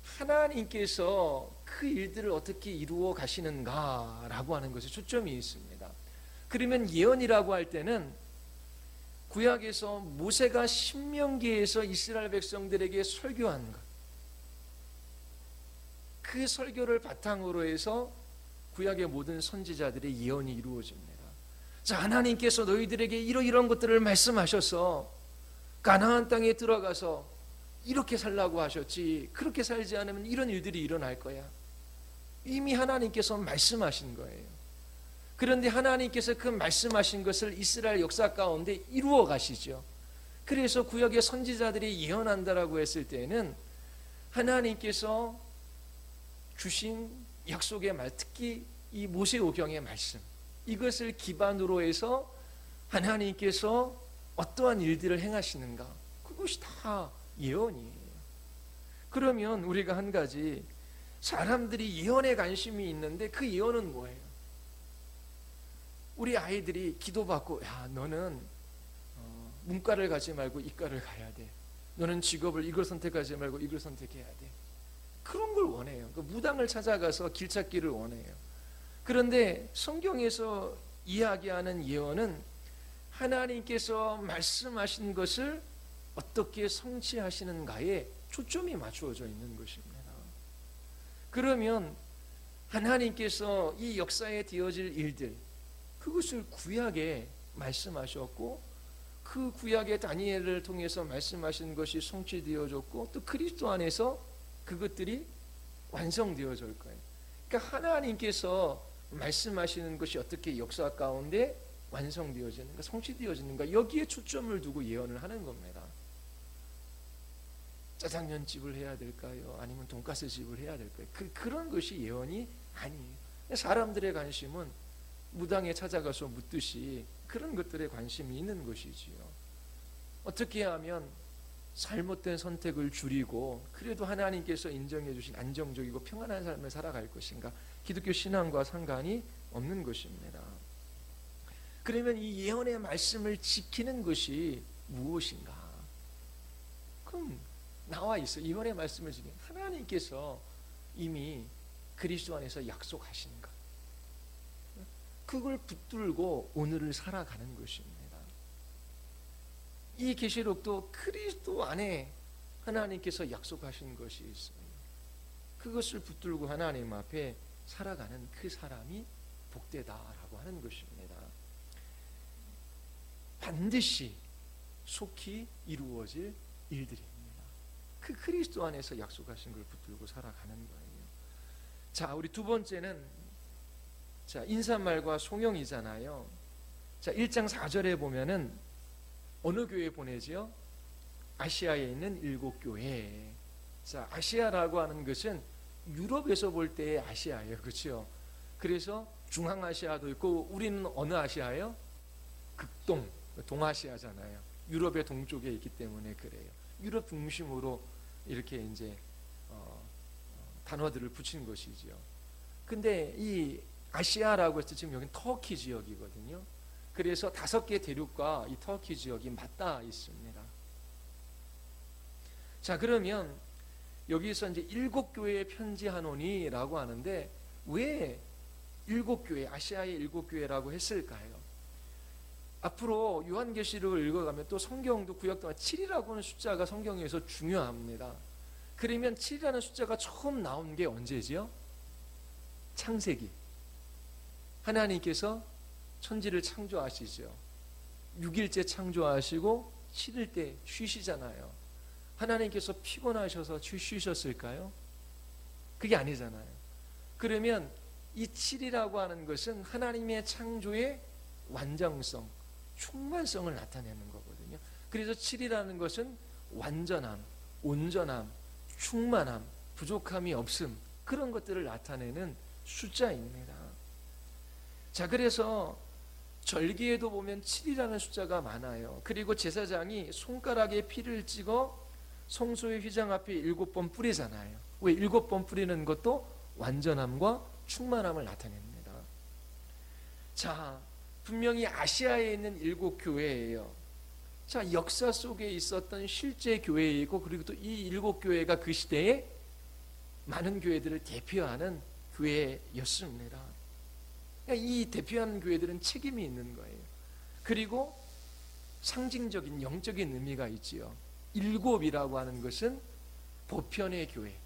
하나님께서 그 일들을 어떻게 이루어 가시는가라고 하는 것에 초점이 있습니다. 그러면 예언이라고 할 때는 구약에서 모세가 신명기에서 이스라엘 백성들에게 설교한 것, 그 설교를 바탕으로 해서 구약의 모든 선지자들의 예언이 이루어집니다. 자, 하나님께서 너희들에게 이러이러한 것들을 말씀하셔서 가나안 땅에 들어가서 이렇게 살라고 하셨지, 그렇게 살지 않으면 이런 일들이 일어날 거야. 이미 하나님께서 말씀하신 거예요. 그런데 하나님께서 그 말씀하신 것을 이스라엘 역사 가운데 이루어 가시죠. 그래서 구약의 선지자들이 예언한다라고 했을 때는 하나님께서 주신 약속의 말, 특히 이 모세오경의 말씀, 이것을 기반으로 해서 하나님께서 어떠한 일들을 행하시는가, 그것이 다 예언이에요. 그러면 우리가 한 가지, 사람들이 예언에 관심이 있는데 그 예언은 뭐예요? 우리 아이들이 기도받고, 야, 너는 문과를 가지 말고 이과를 가야 돼. 너는 직업을 이걸 선택하지 말고 이걸 선택해야 돼. 그런 걸 원해요. 그 무당을 찾아가서 길 찾기를 원해요. 그런데 성경에서 이야기하는 예언은 하나님께서 말씀하신 것을 어떻게 성취하시는가에 초점이 맞추어져 있는 것입니다. 그러면 하나님께서 이 역사에 되어질 일들, 그것을 구약에 말씀하셨고, 그 구약의 다니엘을 통해서 말씀하신 것이 성취되어졌고, 또 그리스도 안에서 그것들이 완성되어질 거예요. 그러니까 하나님께서 말씀하시는 것이 어떻게 역사 가운데 완성되어지는가, 성취되어지는가, 여기에 초점을 두고 예언을 하는 겁니다. 짜장면집을 해야 될까요? 아니면 돈가스 집을 해야 될까요? 그런 것이 예언이 아니에요. 사람들의 관심은 무당에 찾아가서 묻듯이 그런 것들에 관심이 있는 것이지요. 어떻게 하면 잘못된 선택을 줄이고 그래도 하나님께서 인정해 주신 안정적이고 평안한 삶을 살아갈 것인가, 기독교 신앙과 상관이 없는 것입니다. 그러면 이 예언의 말씀을 지키는 것이 무엇인가? 그럼 나와 있어. 예언의 말씀을 지키는, 하나님께서 이미 그리스도 안에서 약속하신 것, 그걸 붙들고 오늘을 살아가는 것입니다. 이 계시록도 그리스도 안에 하나님께서 약속하신 것이 있어요. 그것을 붙들고 하나님 앞에 살아가는 그 사람이 복되다라고 하는 것입니다. 반드시 속히 이루어질 일들입니다. 그 그리스도 안에서 약속하신 걸 붙들고 살아가는 거예요. 자, 우리 두 번째는, 자, 인사말과 송영이잖아요. 자, 1장 4절에 보면은 어느 교회 보내지요? 아시아에 있는 7교회. 자, 아시아라고 하는 것은 유럽에서 볼 때의 아시아예요. 그렇죠? 그래서 중앙아시아도 있고, 우리는 어느 아시아예요? 극동, 동아시아잖아요. 유럽의 동쪽에 있기 때문에 그래요. 유럽 중심으로 이렇게 이제 단어들을 붙인 것이죠. 근데 이 아시아라고 해서 지금 여기는 터키 지역이거든요. 그래서 5개 대륙과 이 터키 지역이 맞닿아 있습니다. 자, 그러면 여기서 이제 7교회에 편지하노니라고 하는데, 왜 7교회, 아시아의 7교회라고 했을까요? 앞으로 요한계시록을 읽어가면 또 성경도 구약 동안 7이라고 하는 숫자가 성경에서 중요합니다. 그러면 7이라는 숫자가 처음 나온 게 언제지요? 창세기. 하나님께서 천지를 창조하시죠. 6일째 창조하시고 7일 때 쉬시잖아요. 하나님께서 피곤하셔서 쉬셨을까요? 그게 아니잖아요. 그러면 이 7이라고 하는 것은 하나님의 창조의 완전성, 충만성을 나타내는 거거든요. 그래서 7이라는 것은 완전함, 온전함, 충만함, 부족함이 없음, 그런 것들을 나타내는 숫자입니다. 자, 그래서 절기에도 보면 7이라는 숫자가 많아요. 그리고 제사장이 손가락에 피를 찍어 성소의 휘장 앞에 7번 뿌리잖아요. 왜 7번 뿌리는 것도 완전함과 충만함을 나타냅니다. 자, 분명히 아시아에 있는 7교회예요. 자, 역사 속에 있었던 실제 교회이고, 그리고 또 이 7교회가 그 시대에 많은 교회들을 대표하는 교회였습니다. 이 대표하는 교회들은 책임이 있는 거예요. 그리고 상징적인 영적인 의미가 있지요. 7이라고 하는 것은 보편의 교회.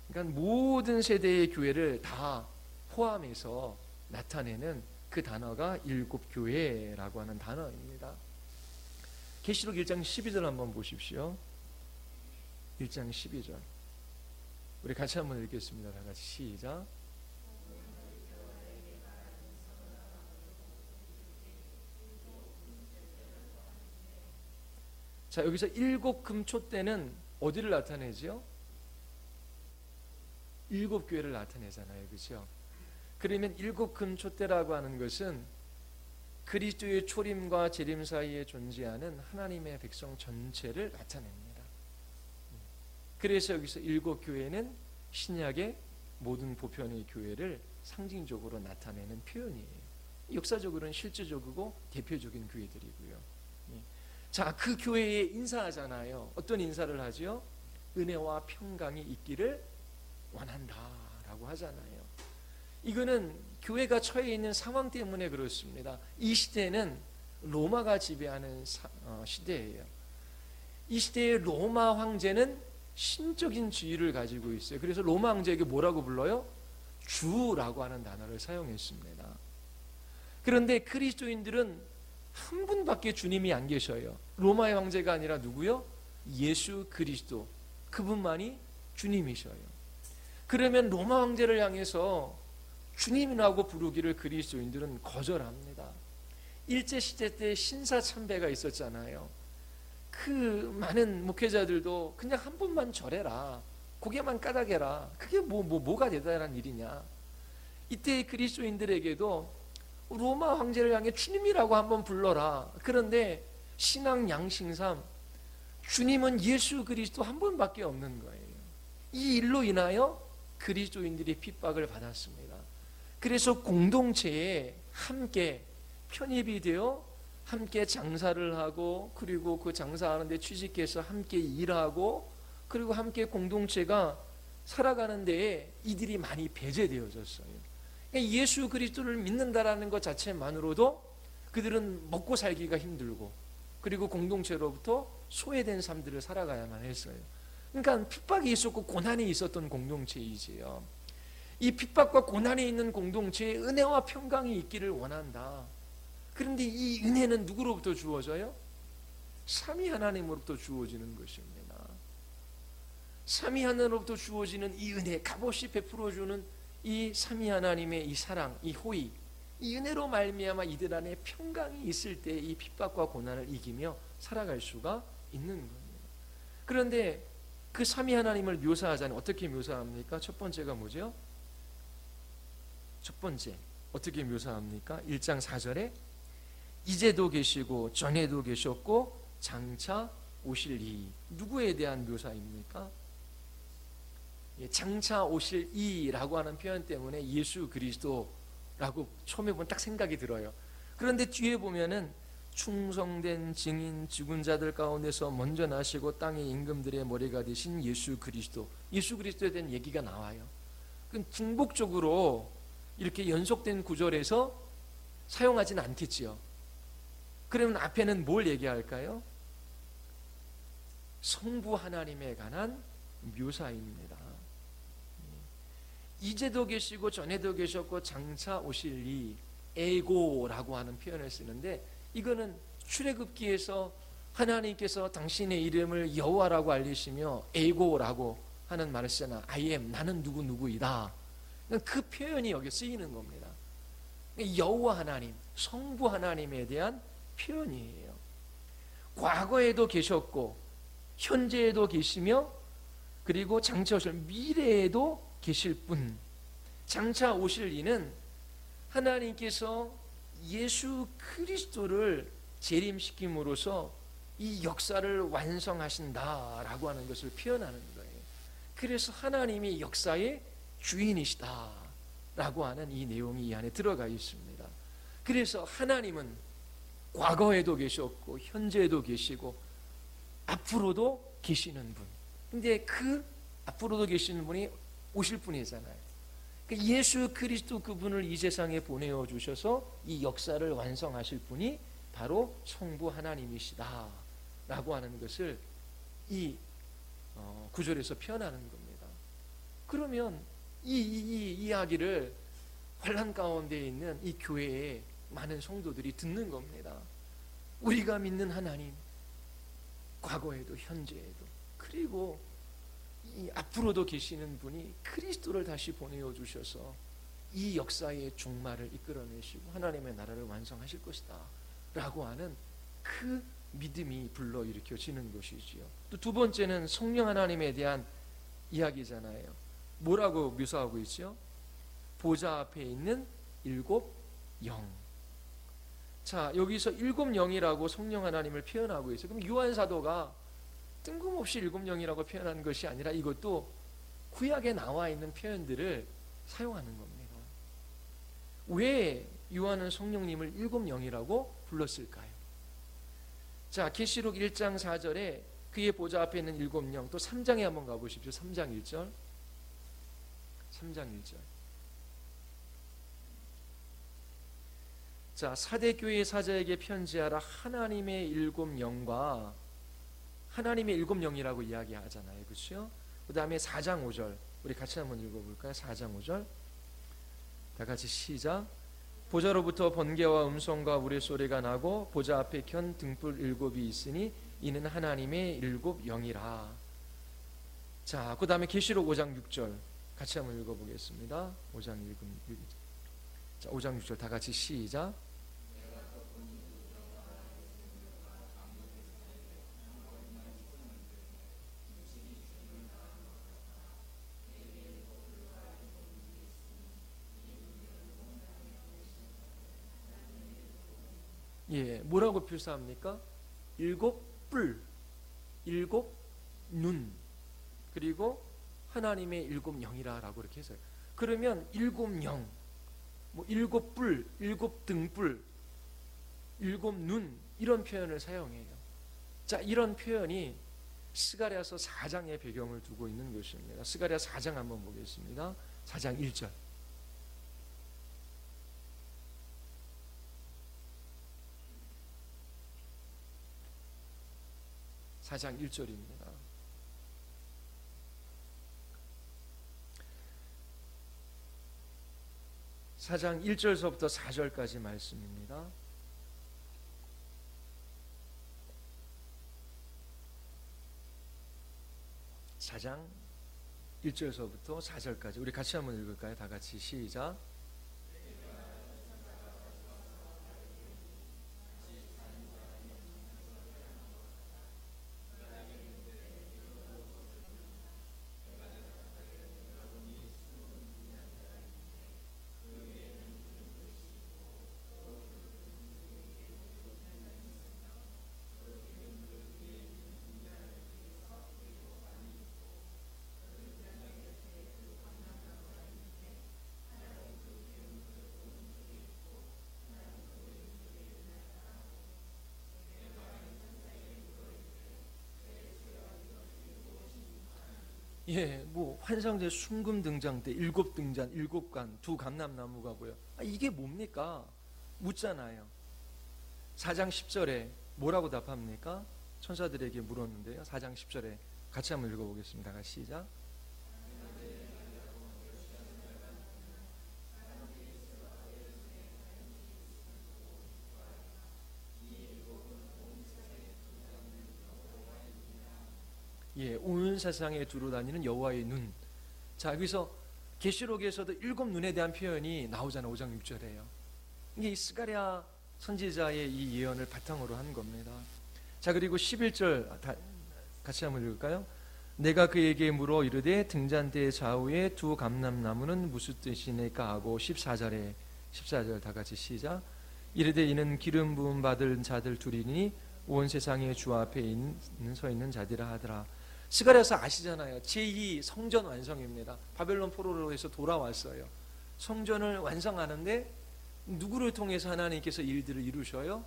그러니까 모든 세대의 교회를 다 포함해서 나타내는 그 단어가 7교회라고 하는 단어입니다. 계시록 1장 12절 한번 보십시오. 1장 12절. 우리 같이 한번 읽겠습니다. 다 같이 시작. 자, 여기서 7금초대는 어디를 나타내죠? 7교회를 나타내잖아요. 그렇죠? 그러면 7금초대라고 하는 것은 그리스도의 초림과 재림 사이에 존재하는 하나님의 백성 전체를 나타냅니다. 그래서 여기서 7교회는 신약의 모든 보편의 교회를 상징적으로 나타내는 표현이에요. 역사적으로는 실제적이고 대표적인 교회들이고요. 자, 그 교회에 인사하잖아요. 어떤 인사를 하죠? 은혜와 평강이 있기를 원한다라고 하잖아요. 이거는 교회가 처해 있는 상황 때문에 그렇습니다. 이 시대는 로마가 지배하는 시대예요. 이 시대의 로마 황제는 신적인 지위를 가지고 있어요. 그래서 로마 황제에게 뭐라고 불러요? 주라고 하는 단어를 사용했습니다. 그런데 그리스도인들은 한 분밖에 주님이 안 계셔요. 로마의 황제가 아니라 누구요? 예수 그리스도. 그분만이 주님이셔요. 그러면 로마 황제를 향해서 주님이라고 부르기를 그리스도인들은 거절합니다. 일제시대 때 신사참배가 있었잖아요. 그 많은 목회자들도 그냥 한 번만 절해라, 고개만 까닥해라, 그게 뭐가 대단한 일이냐. 이때 그리스도인들에게도 로마 황제를 향해 주님이라고 한번 불러라. 그런데 신앙 양심상 주님은 예수 그리스도 한 분밖에 없는 거예요. 이 일로 인하여 그리스도인들이 핍박을 받았습니다. 그래서 공동체에 함께 편입이 되어 함께 장사를 하고, 그리고 그 장사하는 데 취직해서 함께 일하고, 그리고 함께 공동체가 살아가는 데에 이들이 많이 배제되어졌어요. 그러니까 예수 그리스도를 믿는다라는 것 자체만으로도 그들은 먹고 살기가 힘들고, 그리고 공동체로부터 소외된 삶들을 살아가야만 했어요. 그러니까 핍박이 있었고 고난이 있었던 공동체이지요. 이 핍박과 고난이 있는 공동체에 은혜와 평강이 있기를 원한다. 그런데 이 은혜는 누구로부터 주어져요? 삼위 하나님으로부터 주어지는 것입니다. 삼위 하나님으로부터 주어지는 이 은혜, 값없이 베풀어주는 이 삼위 하나님의 이 사랑, 이 호의, 이 은혜로 말미암아 이들 안에 평강이 있을 때 이 핍박과 고난을 이기며 살아갈 수가 있는 거예요. 그런데 그 삼위 하나님을 묘사하자니 어떻게 묘사합니까? 첫 번째가 뭐죠? 첫 번째 어떻게 묘사합니까? 1장 4절에 이제도 계시고 전에도 계셨고 장차 오실 이, 누구에 대한 묘사입니까? 장차 오실 이라고 하는 표현 때문에 예수 그리스도라고 처음에 보면 딱 생각이 들어요. 그런데 뒤에 보면은 충성된 증인, 죽은 자들 가운데서 먼저 나시고 땅의 임금들의 머리가 되신 예수 그리스도, 예수 그리스도에 대한 얘기가 나와요. 그럼 중복적으로 이렇게 연속된 구절에서 사용하지는 않겠지요. 그러면 앞에는 뭘 얘기할까요? 성부 하나님에 관한 묘사입니다. 이제도 계시고 전에도 계셨고 장차 오실 이 에고라고 하는 표현을 쓰는데, 이거는 출애굽기에서 하나님께서 당신의 이름을 여호와라고 알리시며 에고라고 하는 말을 쓰잖아. I am, 나는 누구누구이다. 그 표현이 여기 쓰이는 겁니다. 여호와 하나님, 성부 하나님에 대한 표현이에요. 과거에도 계셨고 현재에도 계시며 그리고 장차 오실 미래에도 계실 분, 장차 오실 이는 하나님께서 예수 그리스도를 재림시킴으로써 이 역사를 완성하신다라고 하는 것을 표현하는 거예요. 그래서 하나님이 역사의 주인이시다라고 하는 이 내용이 이 안에 들어가 있습니다. 그래서 하나님은 과거에도 계셨고 현재에도 계시고 앞으로도 계시는 분. 근데 그 앞으로도 계시는 분이 오실 분이잖아요. 예수 그리스도 그분을 이 세상에 보내어 주셔서 이 역사를 완성하실 분이 바로 성부 하나님이시다 라고 하는 것을 이 구절에서 표현하는 겁니다. 그러면 이 이야기를 환난 가운데 있는 이 교회에 많은 성도들이 듣는 겁니다. 우리가 믿는 하나님, 과거에도 현재에도 그리고 이 앞으로도 계시는 분이 그리스도를 다시 보내어 주셔서 이 역사의 종말을 이끌어내시고 하나님의 나라를 완성하실 것이다 라고 하는 그 믿음이 불러일으켜지는 것이지요. 또 두 번째는 성령 하나님에 대한 이야기잖아요. 뭐라고 묘사하고 있죠? 보좌 앞에 있는 일곱 영. 자, 여기서 일곱 영이라고 성령 하나님을 표현하고 있어요. 그럼 요한 사도가 뜬금없이 일곱 영이라고 표현하는 것이 아니라 이것도 구약에 나와 있는 표현들을 사용하는 겁니다. 왜 요한은 성령님을 일곱 영이라고 불렀을까요? 자, 계시록 1장 4절에 그의 보좌 앞에 있는 일곱 영, 또 3장에 한번 가보십시오. 3장 1절. 3장 1절. 자, 사대 교회의 사자에게 편지하라. 하나님의 일곱 영과 하나님의 일곱 영이라고 이야기하잖아요. 그렇죠? 그 다음에 4장 5절 우리 같이 한번 읽어볼까요? 4장 5절 다 같이 시작. 보좌로부터 번개와 음성과 우레소리가 나고 보좌 앞에 켠 등불 일곱이 있으니 이는 하나님의 일곱 영이라. 자, 그 다음에 계시록 5장 6절 같이 한번 읽어보겠습니다. 5장 6절 다 같이 시작. 예, 뭐라고 표시합니까? 일곱 뿔, 일곱 눈, 그리고 하나님의 일곱 영이라라고 이렇게 해서요. 그러면 일곱 영, 뭐 일곱 뿔, 일곱 등불, 일곱 눈 이런 표현을 사용해요. 자, 이런 표현이 스가랴서 4장의 배경을 두고 있는 것입니다. 스가랴 4장 한번 보겠습니다. 4장 1절. 4장 1절입니다. 사장 1절서부터 4절까지 말씀입니다. 사장 1절서부터 4절까지 우리 같이 한번 읽을까요? 다 같이 시작. 예, 뭐 환상제 순금 등장 때 일곱 등잔, 일곱 관, 두 감람나무가 보여. 이게 뭡니까? 묻잖아요. 4장 10절에 뭐라고 답합니까? 천사들에게 물었는데요. 4장 10절에 같이 한번 읽어보겠습니다. 같이 시작. 온 세상에 두루 다니는 여호와의 눈. 자, 여기서 계시록에서도 7눈에 대한 표현이 나오잖아요. 5장 6절에요. 이게 이 스가랴 선지자의 이 예언을 바탕으로 한 겁니다. 자, 그리고 11절 같이 한번 읽을까요? 내가 그에게 물어 이르되 등잔대 좌우에 두 감람나무는 무슨 뜻이니까 하고 14절 다 같이 시작. 이르되 이는 기름 부음 받을 자들 둘이니 온 세상의 주 앞에 서 있는 자들이라 하더라. 스가랴서 아시잖아요. 제2 성전 완성입니다. 바벨론 포로로 해서 돌아왔어요. 성전을 완성하는데 누구를 통해서 하나님께서 일들을 이루셔요?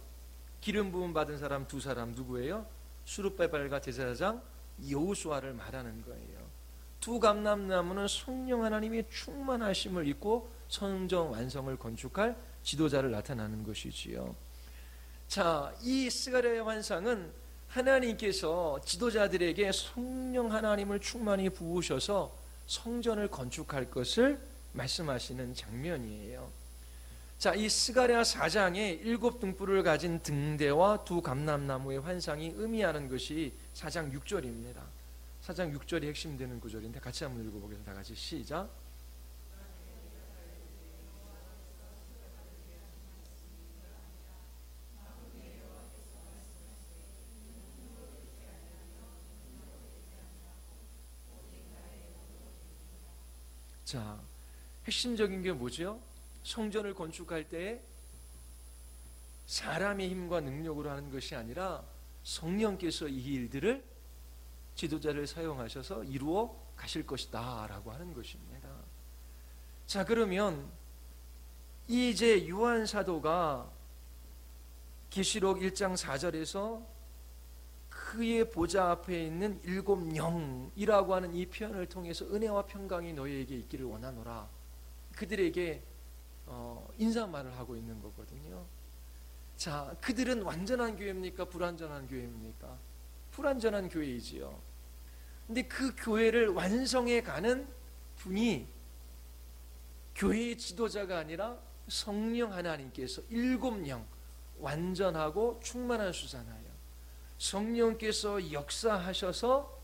기름 부음 받은 사람 두 사람 누구예요? 수르바벨과 제사장 여호수아를 말하는 거예요. 두 감람나무는 성령 하나님의 충만하심을 입고 성전 완성을 건축할 지도자를 나타나는 것이지요. 자, 이 스가랴의 환상은 하나님께서 지도자들에게 성령 하나님을 충만히 부으셔서 성전을 건축할 것을 말씀하시는 장면이에요. 자, 이 스가랴 4장에 7등불을 가진 등대와 두 감람나무의 환상이 의미하는 것이 4장 6절입니다. 4장 6절이 핵심되는 구절인데 같이 한번 읽어보겠습니다. 다 같이 시작. 자, 핵심적인 게 뭐죠? 성전을 건축할 때 사람의 힘과 능력으로 하는 것이 아니라 성령께서 이 일들을 지도자를 사용하셔서 이루어 가실 것이다 라고 하는 것입니다. 자, 그러면 이제 요한 사도가 계시록 1장 4절에서 그의 보좌 앞에 있는 7 영이라고 하는 이 표현을 통해서 은혜와 평강이 너희에게 있기를 원하노라, 그들에게 인사말을 하고 있는 거거든요. 자, 그들은 완전한 교회입니까? 불완전한 교회입니까? 불완전한 교회이지요. 근데 그 교회를 완성해 가는 분이 교회의 지도자가 아니라 성령 하나님께서 7 영, 완전하고 충만한 수잖아요. 성령께서 역사하셔서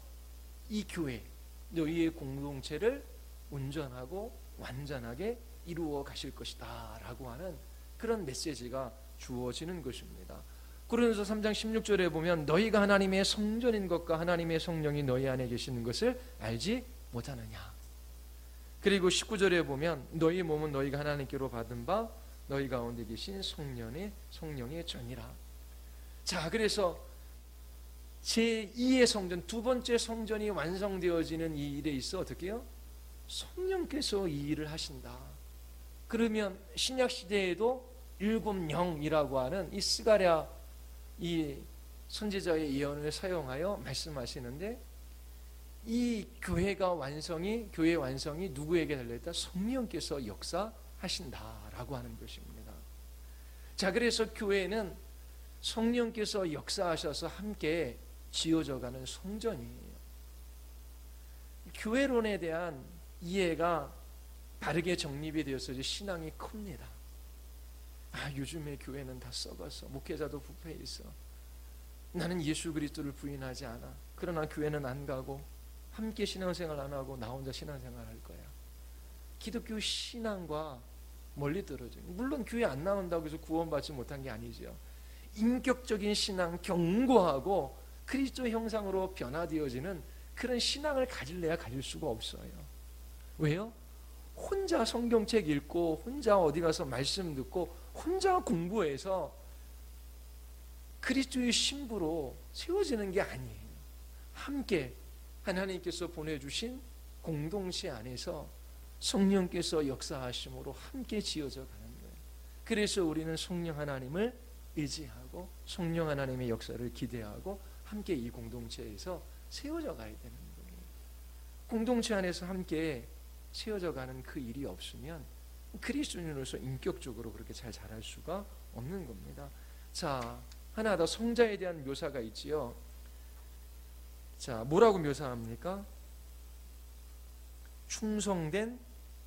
이 교회, 너희의 공동체를 온전하고 완전하게 이루어 가실 것이다 라고 하는 그런 메시지가 주어지는 것입니다. 고린도서 3장 16절에 보면 너희가 하나님의 성전인 것과 하나님의 성령이 너희 안에 계시는 것을 알지 못하느냐. 그리고 19절에 보면 너희 몸은 너희가 하나님께로 받은 바 너희 가운데 계신 성령의 전이라. 자, 그래서 제2의 성전, 두 번째 성전이 완성되어지는 이 일에 있어 어떻게 해요? 성령께서 이 일을 하신다. 그러면 신약 시대에도 7 영이라고 하는 이 스가랴 이 선지자의 예언을 사용하여 말씀하시는데, 이 교회 완성이 누구에게 달려있다? 성령께서 역사하신다라고 하는 것입니다. 자, 그래서 교회는 성령께서 역사하셔서 함께 지어져가는 성전이에요. 교회론에 대한 이해가 바르게 정립이 되어서 신앙이 큽니다. 아, 요즘에 교회는 다 썩어서 목회자도 부패해 있어. 나는 예수 그리스도를 부인하지 않아. 그러나 교회는 안 가고 함께 신앙생활 안 하고 나 혼자 신앙생활 할 거야. 기독교 신앙과 멀리 떨어져요. 물론 교회 안 나온다고 해서 구원받지 못한 게 아니죠. 인격적인 신앙, 견고하고 그리스도 형상으로 변화되어지는 그런 신앙을 가질래야 가질 수가 없어요. 왜요? 혼자 성경책 읽고 혼자 어디 가서 말씀 듣고 혼자 공부해서 그리스도의 신부로 세워지는 게 아니에요. 함께 하나님께서 보내주신 공동체 안에서 성령께서 역사하심으로 함께 지어져 가는 거예요. 그래서 우리는 성령 하나님을 의지하고 성령 하나님의 역사를 기대하고 함께 이 공동체에서 세워져 가야 되는 거예요. 공동체 안에서 함께 세워져 가는 그 일이 없으면 그리스도인으로서 인격적으로 그렇게 잘 자랄 수가 없는 겁니다. 자, 하나 더 성자에 대한 묘사가 있지요. 자, 뭐라고 묘사합니까? 충성된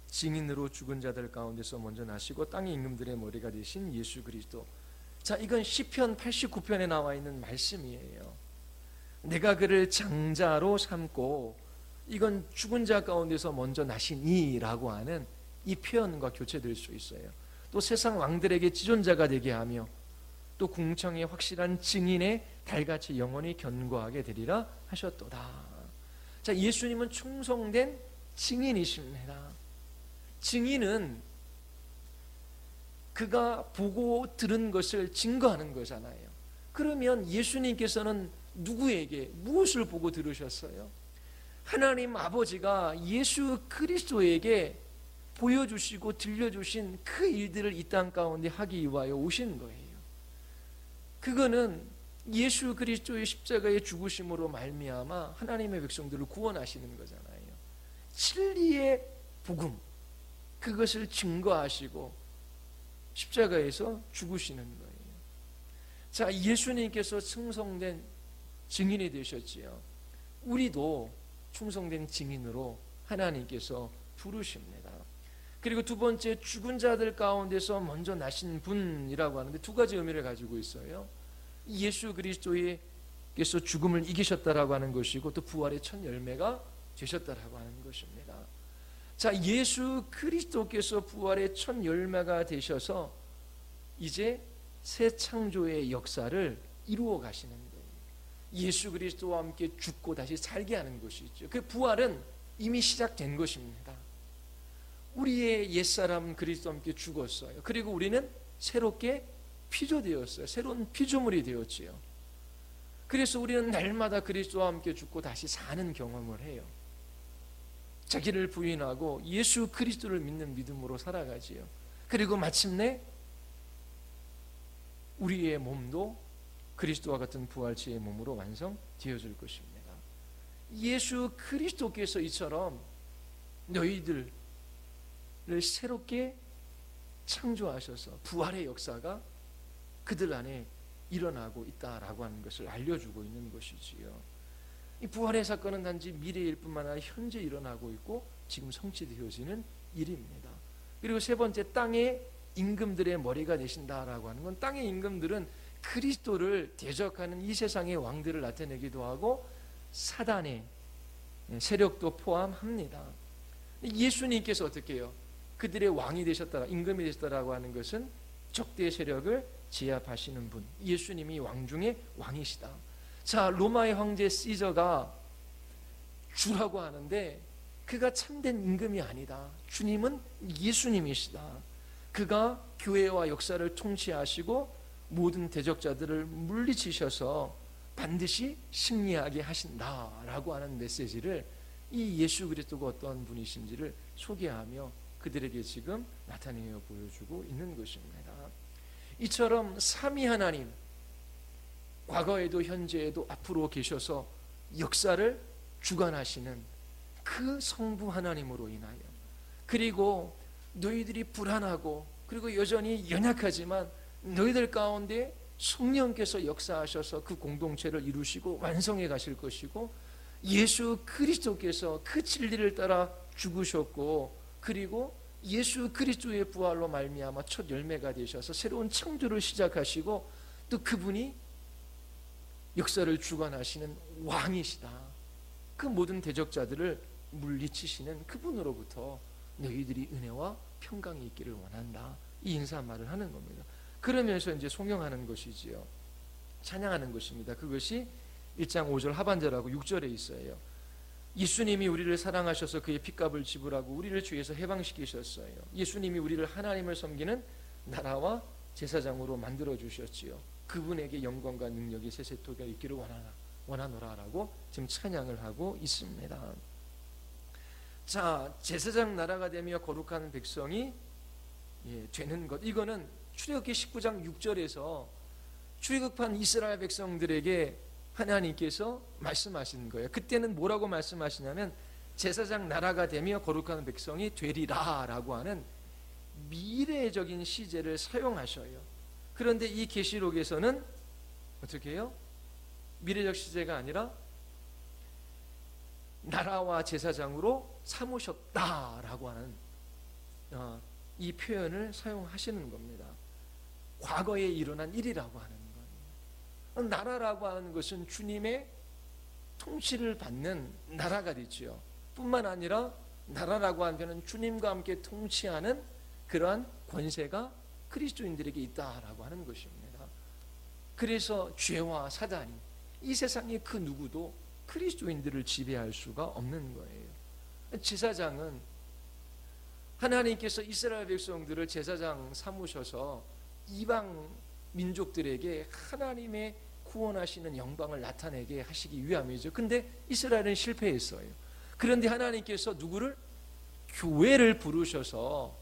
증인으로 죽은 자들 가운데서 먼저 나시고 땅의 임금들의 머리가 되신 예수 그리스도. 자, 이건 시편 89편에 나와 있는 말씀이에요. 내가 그를 장자로 삼고, 이건 죽은 자 가운데서 먼저 나시니라고 하는 이 표현과 교체될 수 있어요. 또 세상 왕들에게 지존자가 되게 하며 또 궁청의 확실한 증인의 달같이 영원히 견고하게 되리라 하셨도다. 자, 예수님은 충성된 증인이십니다. 증인은 그가 보고 들은 것을 증거하는 거잖아요. 그러면 예수님께서는 누구에게 무엇을 보고 들으셨어요? 하나님 아버지가 예수 그리스도에게 보여주시고 들려주신 그 일들을 이 땅 가운데 하기 위하여 오신 거예요. 그거는 예수 그리스도의 십자가의 죽으심으로 말미암아 하나님의 백성들을 구원하시는 거잖아요. 진리의 복음, 그것을 증거하시고 십자가에서 죽으시는 거예요. 자, 예수님께서 충성된 증인이 되셨지요. 우리도 충성된 증인으로 하나님께서 부르십니다. 그리고 두 번째, 죽은 자들 가운데서 먼저 나신 분이라고 하는데 두 가지 의미를 가지고 있어요. 예수 그리스도께서 죽음을 이기셨다라고 하는 것이고, 또 부활의 첫 열매가 되셨다라고 하는 것입니다. 자, 예수 그리스도께서 부활의 첫 열매가 되셔서 이제 새 창조의 역사를 이루어 가시는 거예요. 예수 그리스도와 함께 죽고 다시 살게 하는 것이죠. 그 부활은 이미 시작된 것입니다. 우리의 옛사람 그리스도와 함께 죽었어요. 그리고 우리는 새롭게 피조되었어요. 새로운 피조물이 되었지요. 그래서 우리는 날마다 그리스도와 함께 죽고 다시 사는 경험을 해요. 자기를 부인하고 예수 그리스도를 믿는 믿음으로 살아가지요. 그리고 마침내 우리의 몸도 그리스도와 같은 부활체의 몸으로 완성되어질 것입니다. 예수 그리스도께서 이처럼 너희들을 새롭게 창조하셔서 부활의 역사가 그들 안에 일어나고 있다라고 하는 것을 알려주고 있는 것이지요. 이 부활의 사건은 단지 미래일 뿐만 아니라 현재 일어나고 있고 지금 성취되어지는 일입니다. 그리고 세 번째, 땅의 임금들의 머리가 되신다라고 하는 건, 땅의 임금들은 그리스도를 대적하는 이 세상의 왕들을 나타내기도 하고 사단의 세력도 포함합니다. 예수님께서 어떻게 해요? 그들의 왕이 되셨다, 임금이 되셨다라고 하는 것은 적대의 세력을 제압하시는 분, 예수님이 왕 중에 왕이시다. 자, 로마의 황제 시저가 주라고 하는데 그가 참된 임금이 아니다. 주님은 예수님이시다. 그가 교회와 역사를 통치하시고 모든 대적자들을 물리치셔서 반드시 승리하게 하신다라고 하는 메시지를, 이 예수 그리스도가 어떠한 분이신지를 소개하며 그들에게 지금 나타내어 보여주고 있는 것입니다. 이처럼 삼위 하나님, 과거에도 현재에도 앞으로 계셔서 역사를 주관하시는 그 성부 하나님으로 인하여, 그리고 너희들이 불안하고 그리고 여전히 연약하지만 너희들 가운데 성령께서 역사하셔서 그 공동체를 이루시고 완성해 가실 것이고, 예수 그리스도께서 그 진리를 따라 죽으셨고 그리고 예수 그리스도의 부활로 말미암아 첫 열매가 되셔서 새로운 창조를 시작하시고, 또 그분이 역사를 주관하시는 왕이시다. 그 모든 대적자들을 물리치시는 그분으로부터 너희들이 은혜와 평강이 있기를 원한다, 이 인사말을 하는 겁니다. 그러면서 이제 송영하는 것이지요. 찬양하는 것입니다. 그것이 1장 5절 하반절하고 6절에 있어요. 예수님이 우리를 사랑하셔서 그의 핏값을 지불하고 우리를 죄에서 해방시키셨어요. 예수님이 우리를 하나님을 섬기는 나라와 제사장으로 만들어 주셨지요. 그분에게 영광과 능력이 세세토가 있기를 원하노라라고 지금 찬양을 하고 있습니다. 자, 제사장 나라가 되며 거룩한 백성이 되는 것, 이거는 출애굽기 19장 6절에서 출애굽한 이스라엘 백성들에게 하나님께서 말씀하시는 거예요. 그때는 뭐라고 말씀하시냐면 제사장 나라가 되며 거룩한 백성이 되리라 라고 하는 미래적인 시제를 사용하셔요. 그런데 이 계시록에서는 어떻게 해요? 미래적 시제가 아니라 나라와 제사장으로 삼으셨다라고 하는 이 표현을 사용하시는 겁니다. 과거에 일어난 일이라고 하는 거예요. 나라라고 하는 것은 주님의 통치를 받는 나라가 되지요. 뿐만 아니라 나라라고 하면 주님과 함께 통치하는 그러한 권세가 그리스도인들에게 있다라고 하는 것입니다. 그래서 죄와 사단이 이 세상의 그 누구도 그리스도인들을 지배할 수가 없는 거예요. 제사장은 하나님께서 이스라엘 백성들을 제사장 삼으셔서 이방 민족들에게 하나님의 구원하시는 영광을 나타내게 하시기 위함이죠. 근데 이스라엘은 실패했어요. 그런데 하나님께서 누구를? 교회를 부르셔서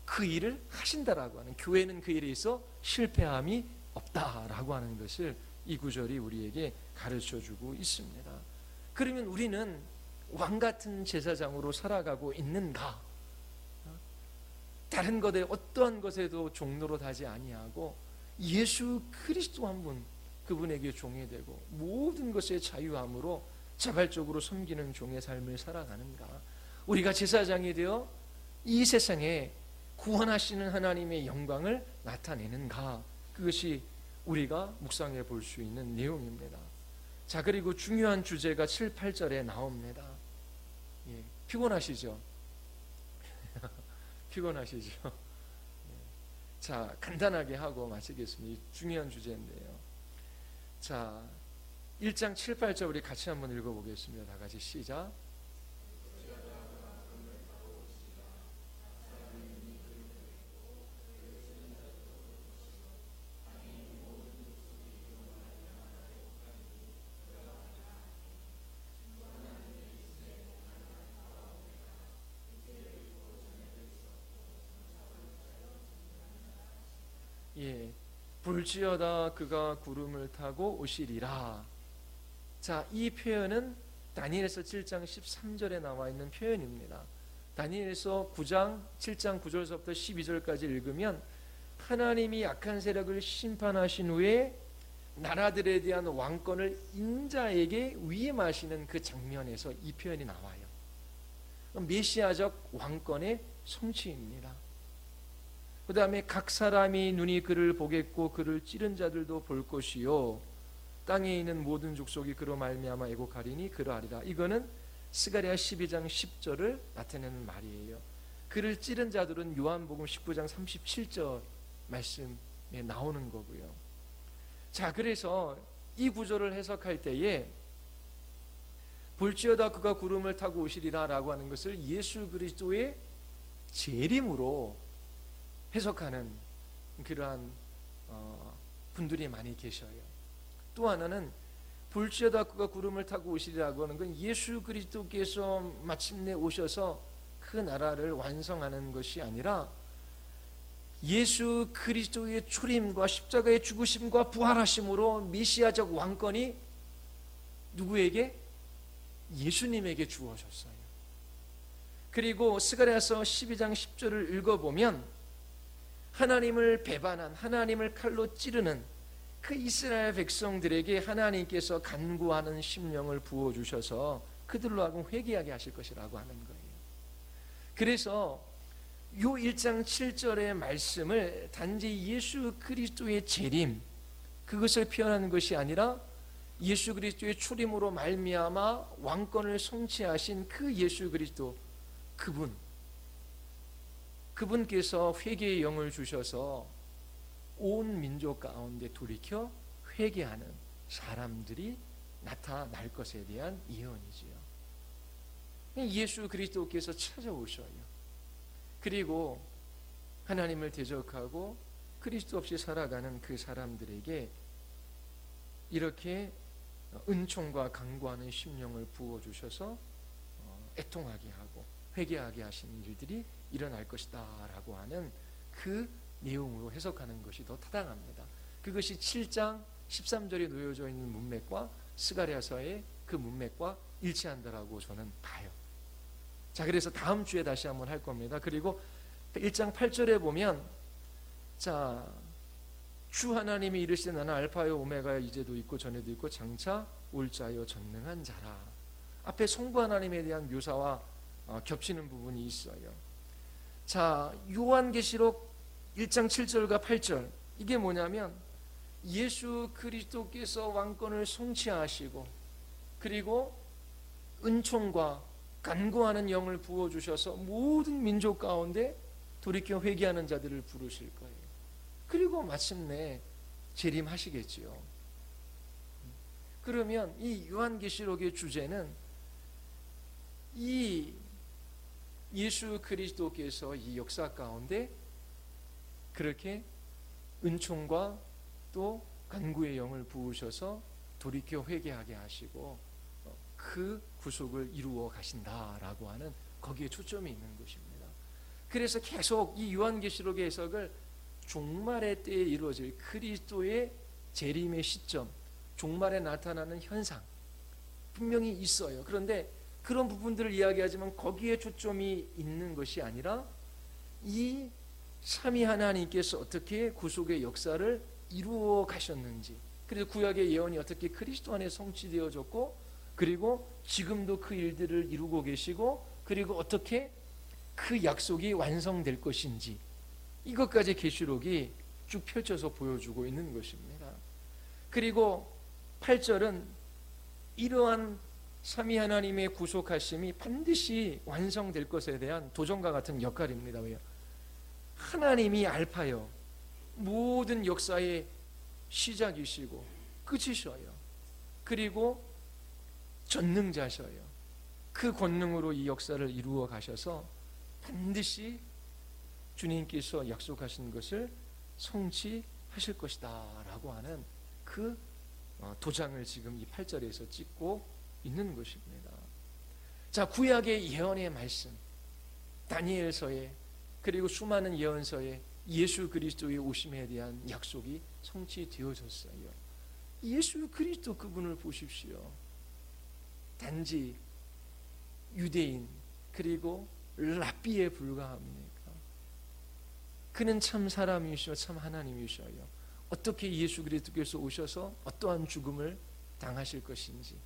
그 일을 하신다라고 하는, 교회는 그 일에 있어 실패함이 없다라고 하는 것을 이 구절이 우리에게 가르쳐주고 있습니다. 그러면 우리는 왕같은 제사장으로 살아가고 있는가? 다른 것에 어떠한 것에도 종로로 하지 아니하고 예수 그리스도 한 분, 그분에게 종이 되고 모든 것에 자유함으로 자발적으로 섬기는 종의 삶을 살아가는가? 우리가 제사장이 되어 이 세상에 구원하시는 하나님의 영광을 나타내는가? 그것이 우리가 묵상해 볼 수 있는 내용입니다. 자, 그리고 중요한 주제가 7, 8절에 나옵니다. 예, 피곤하시죠? 피곤하시죠? 자, 간단하게 하고 마치겠습니다. 중요한 주제인데요. 자, 1장 7, 8절 우리 같이 한번 읽어보겠습니다. 다 같이 시작. 예, 볼지어다 그가 구름을 타고 오시리라. 자, 이 표현은 다니엘서 7장 13절에 나와 있는 표현입니다. 다니엘서 9장 7장 9절서부터 12절까지 읽으면 하나님이 약한 세력을 심판하신 후에 나라들에 대한 왕권을 인자에게 위임하시는 그 장면에서 이 표현이 나와요. 메시아적 왕권의 성취입니다. 그 다음에 각 사람이 눈이 그를 보겠고 그를 찌른 자들도 볼 것이요 땅에 있는 모든 족속이 그로 말미암아 애곡하리니 그러하리라. 이거는 스가랴 12장 10절을 나타내는 말이에요. 그를 찌른 자들은 요한복음 19장 37절 말씀에 나오는 거고요. 자, 그래서 이 구절을 해석할 때에 볼지어다 그가 구름을 타고 오시리라 라고 하는 것을 예수 그리스도의 재림으로 해석하는 그러한 분들이 많이 계셔요. 또 하나는 볼지어다 그가 구름을 타고 오시리라고 하는 건 예수 그리스도께서 마침내 오셔서 그 나라를 완성하는 것이 아니라 예수 그리스도의 초림과 십자가의 죽으심과 부활하심으로 메시아적 왕권이 누구에게? 예수님에게 주어졌어요. 그리고 스가랴서 12장 10절을 읽어보면 하나님을 배반한, 하나님을 칼로 찌르는 그 이스라엘 백성들에게 하나님께서 간구하는 심령을 부어주셔서 그들로 하여금 회개하게 하실 것이라고 하는 거예요. 그래서 요 1장 7절의 말씀을 단지 예수 그리스도의 재림, 그것을 표현하는 것이 아니라 예수 그리스도의 출임으로 말미암아 왕권을 성취하신 그 예수 그리스도, 그분께서 회개의 영을 주셔서 온 민족 가운데 돌이켜 회개하는 사람들이 나타날 것에 대한 예언이지요. 예수 그리스도께서 찾아오셔요. 그리고 하나님을 대적하고 그리스도 없이 살아가는 그 사람들에게 이렇게 은총과 간구하는 심령을 부어주셔서 애통하게 하고 회개하게 하시는 일들이 일어날 것이다 라고 하는 그 내용으로 해석하는 것이 더 타당합니다. 그것이 7장 13절에 놓여져 있는 문맥과 스가랴서의 그 문맥과 일치한다라고 저는 봐요. 자, 그래서 다음 주에 다시 한번 할 겁니다. 그리고 1장 8절에 보면 자, 주 하나님이 이르시되 나는 알파요 오메가요 이제도 있고 전에도 있고 장차 올 자요 전능한 자라. 앞에 성부 하나님에 대한 묘사와 겹치는 부분이 있어요. 자, 요한계시록 1장 7절과 8절, 이게 뭐냐면 예수 그리스도께서 왕권을 성취하시고 그리고 은총과 간구하는 영을 부어주셔서 모든 민족 가운데 돌이켜 회개하는 자들을 부르실 거예요. 그리고 마침내 재림하시겠지요. 그러면 이 요한계시록의 주제는 이 예수 그리스도께서 이 역사 가운데 그렇게 은총과 또 간구의 영을 부으셔서 돌이켜 회개하게 하시고 그 구속을 이루어 가신다라고 하는 거기에 초점이 있는 것입니다. 그래서 계속 이 요한계시록의 해석을 종말의 때에 이루어질 그리스도의 재림의 시점, 종말에 나타나는 현상 분명히 있어요. 그런데 그런 부분들을 이야기하지만 거기에 초점이 있는 것이 아니라 이 삼위 하나님께서 어떻게 구속의 역사를 이루어 가셨는지, 그래서 구약의 예언이 어떻게 그리스도 안에 성취되어졌고, 그리고 지금도 그 일들을 이루고 계시고, 그리고 어떻게 그 약속이 완성될 것인지, 이것까지 계시록이 쭉 펼쳐서 보여주고 있는 것입니다. 그리고 8절은 이러한 삼위 하나님의 구속하심이 반드시 완성될 것에 대한 도전과 같은 역할입니다. 왜요? 하나님이 알파요, 모든 역사의 시작이시고 끝이셔요. 그리고 전능자셔요. 그 권능으로 이 역사를 이루어 가셔서 반드시 주님께서 약속하신 것을 성취하실 것이다 라고 하는 그 도장을 지금 이 8절에서 찍고 있는 것입니다. 자, 구약의 예언의 말씀, 다니엘서에 그리고 수많은 예언서에 예수 그리스도의 오심에 대한 약속이 성취되어졌어요. 예수 그리스도 그분을 보십시오. 단지 유대인 그리고 랍비에 불과합니까? 그는 참 사람이시오, 참 하나님이셔요. 어떻게 예수 그리스도께서 오셔서 어떠한 죽음을 당하실 것인지,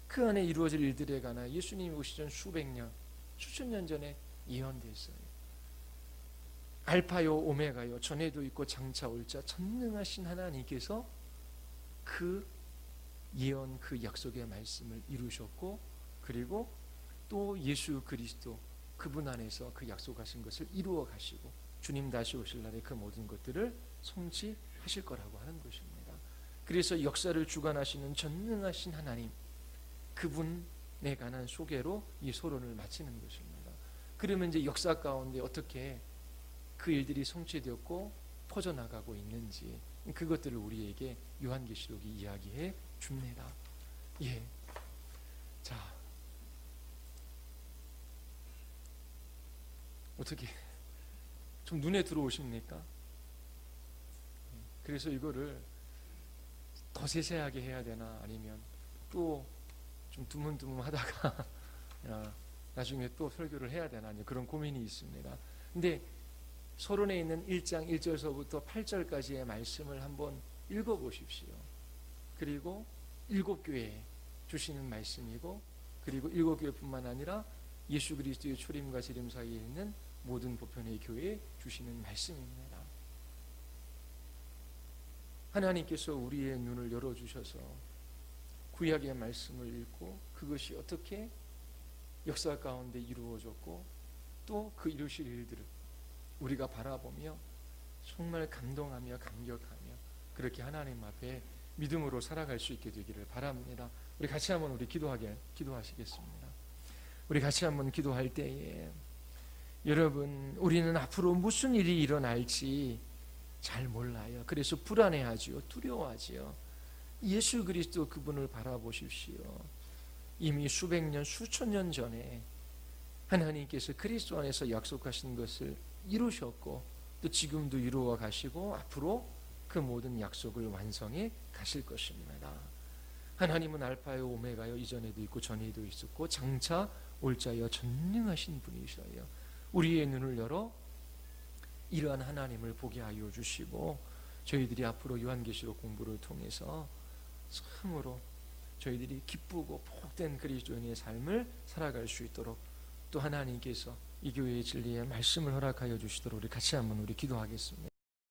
그 안에 이루어질 일들에 관한 예수님이 오시기 전 수백 년, 수천 년 전에 예언됐어요. 알파요 오메가요, 전에도 있고 장차 올 자 전능하신 하나님께서 그 예언, 그 약속의 말씀을 이루셨고, 그리고 또 예수 그리스도 그분 안에서 그 약속하신 것을 이루어 가시고 주님 다시 오실 날에 그 모든 것들을 성취하실 거라고 하는 것입니다. 그래서 역사를 주관하시는 전능하신 하나님, 그분에 관한 소개로 이 서론을 마치는 것입니다. 그러면 이제 역사 가운데 어떻게 그 일들이 성취되었고 퍼져나가고 있는지, 그것들을 우리에게 요한계시록이 이야기해 줍니다. 예. 자, 어떻게 좀 눈에 들어오십니까? 그래서 이거를 더 세세하게 해야 되나, 아니면 또 좀 두문두문하다가 나중에 또 설교를 해야 되나, 그런 고민이 있습니다. 근데 서론에 있는 1장 1절서부터 8절까지의 말씀을 한번 읽어보십시오. 그리고 7교회에 주시는 말씀이고, 그리고 7교회뿐만 아니라 예수 그리스도의 초림과 재림 사이에 있는 모든 보편의 교회에 주시는 말씀입니다. 하나님께서 우리의 눈을 열어주셔서 구약의 말씀을 읽고 그것이 어떻게 역사 가운데 이루어졌고 또 그 이루실 일들을 우리가 바라보며 정말 감동하며 감격하며 그렇게 하나님 앞에 믿음으로 살아갈 수 있게 되기를 바랍니다. 우리 같이 한번 기도하시겠습니다. 우리 같이 한번 기도할 때에, 여러분, 우리는 앞으로 무슨 일이 일어날지 잘 몰라요. 그래서 불안해하지요, 두려워하지요. 예수 그리스도 그분을 바라보십시오. 이미 수백 년, 수천 년 전에 하나님께서 그리스도 안에서 약속하신 것을 이루셨고, 또 지금도 이루어 가시고 앞으로 그 모든 약속을 완성해 가실 것입니다. 하나님은 알파요 오메가요, 이전에도 있고 전에도 있었고 장차 올 자여 전능하신 분이셔요. 우리의 눈을 열어 이러한 하나님을 보게 하여 주시고, 저희들이 앞으로 요한계시록 공부를 통해서 참으로 저희들이 기쁘고 복된 그리스도인의 삶을 살아갈 수 있도록, 또 하나님께서 이 교회의 진리의 말씀을 허락하여 주시도록 우리 같이 한번 기도하겠습니다.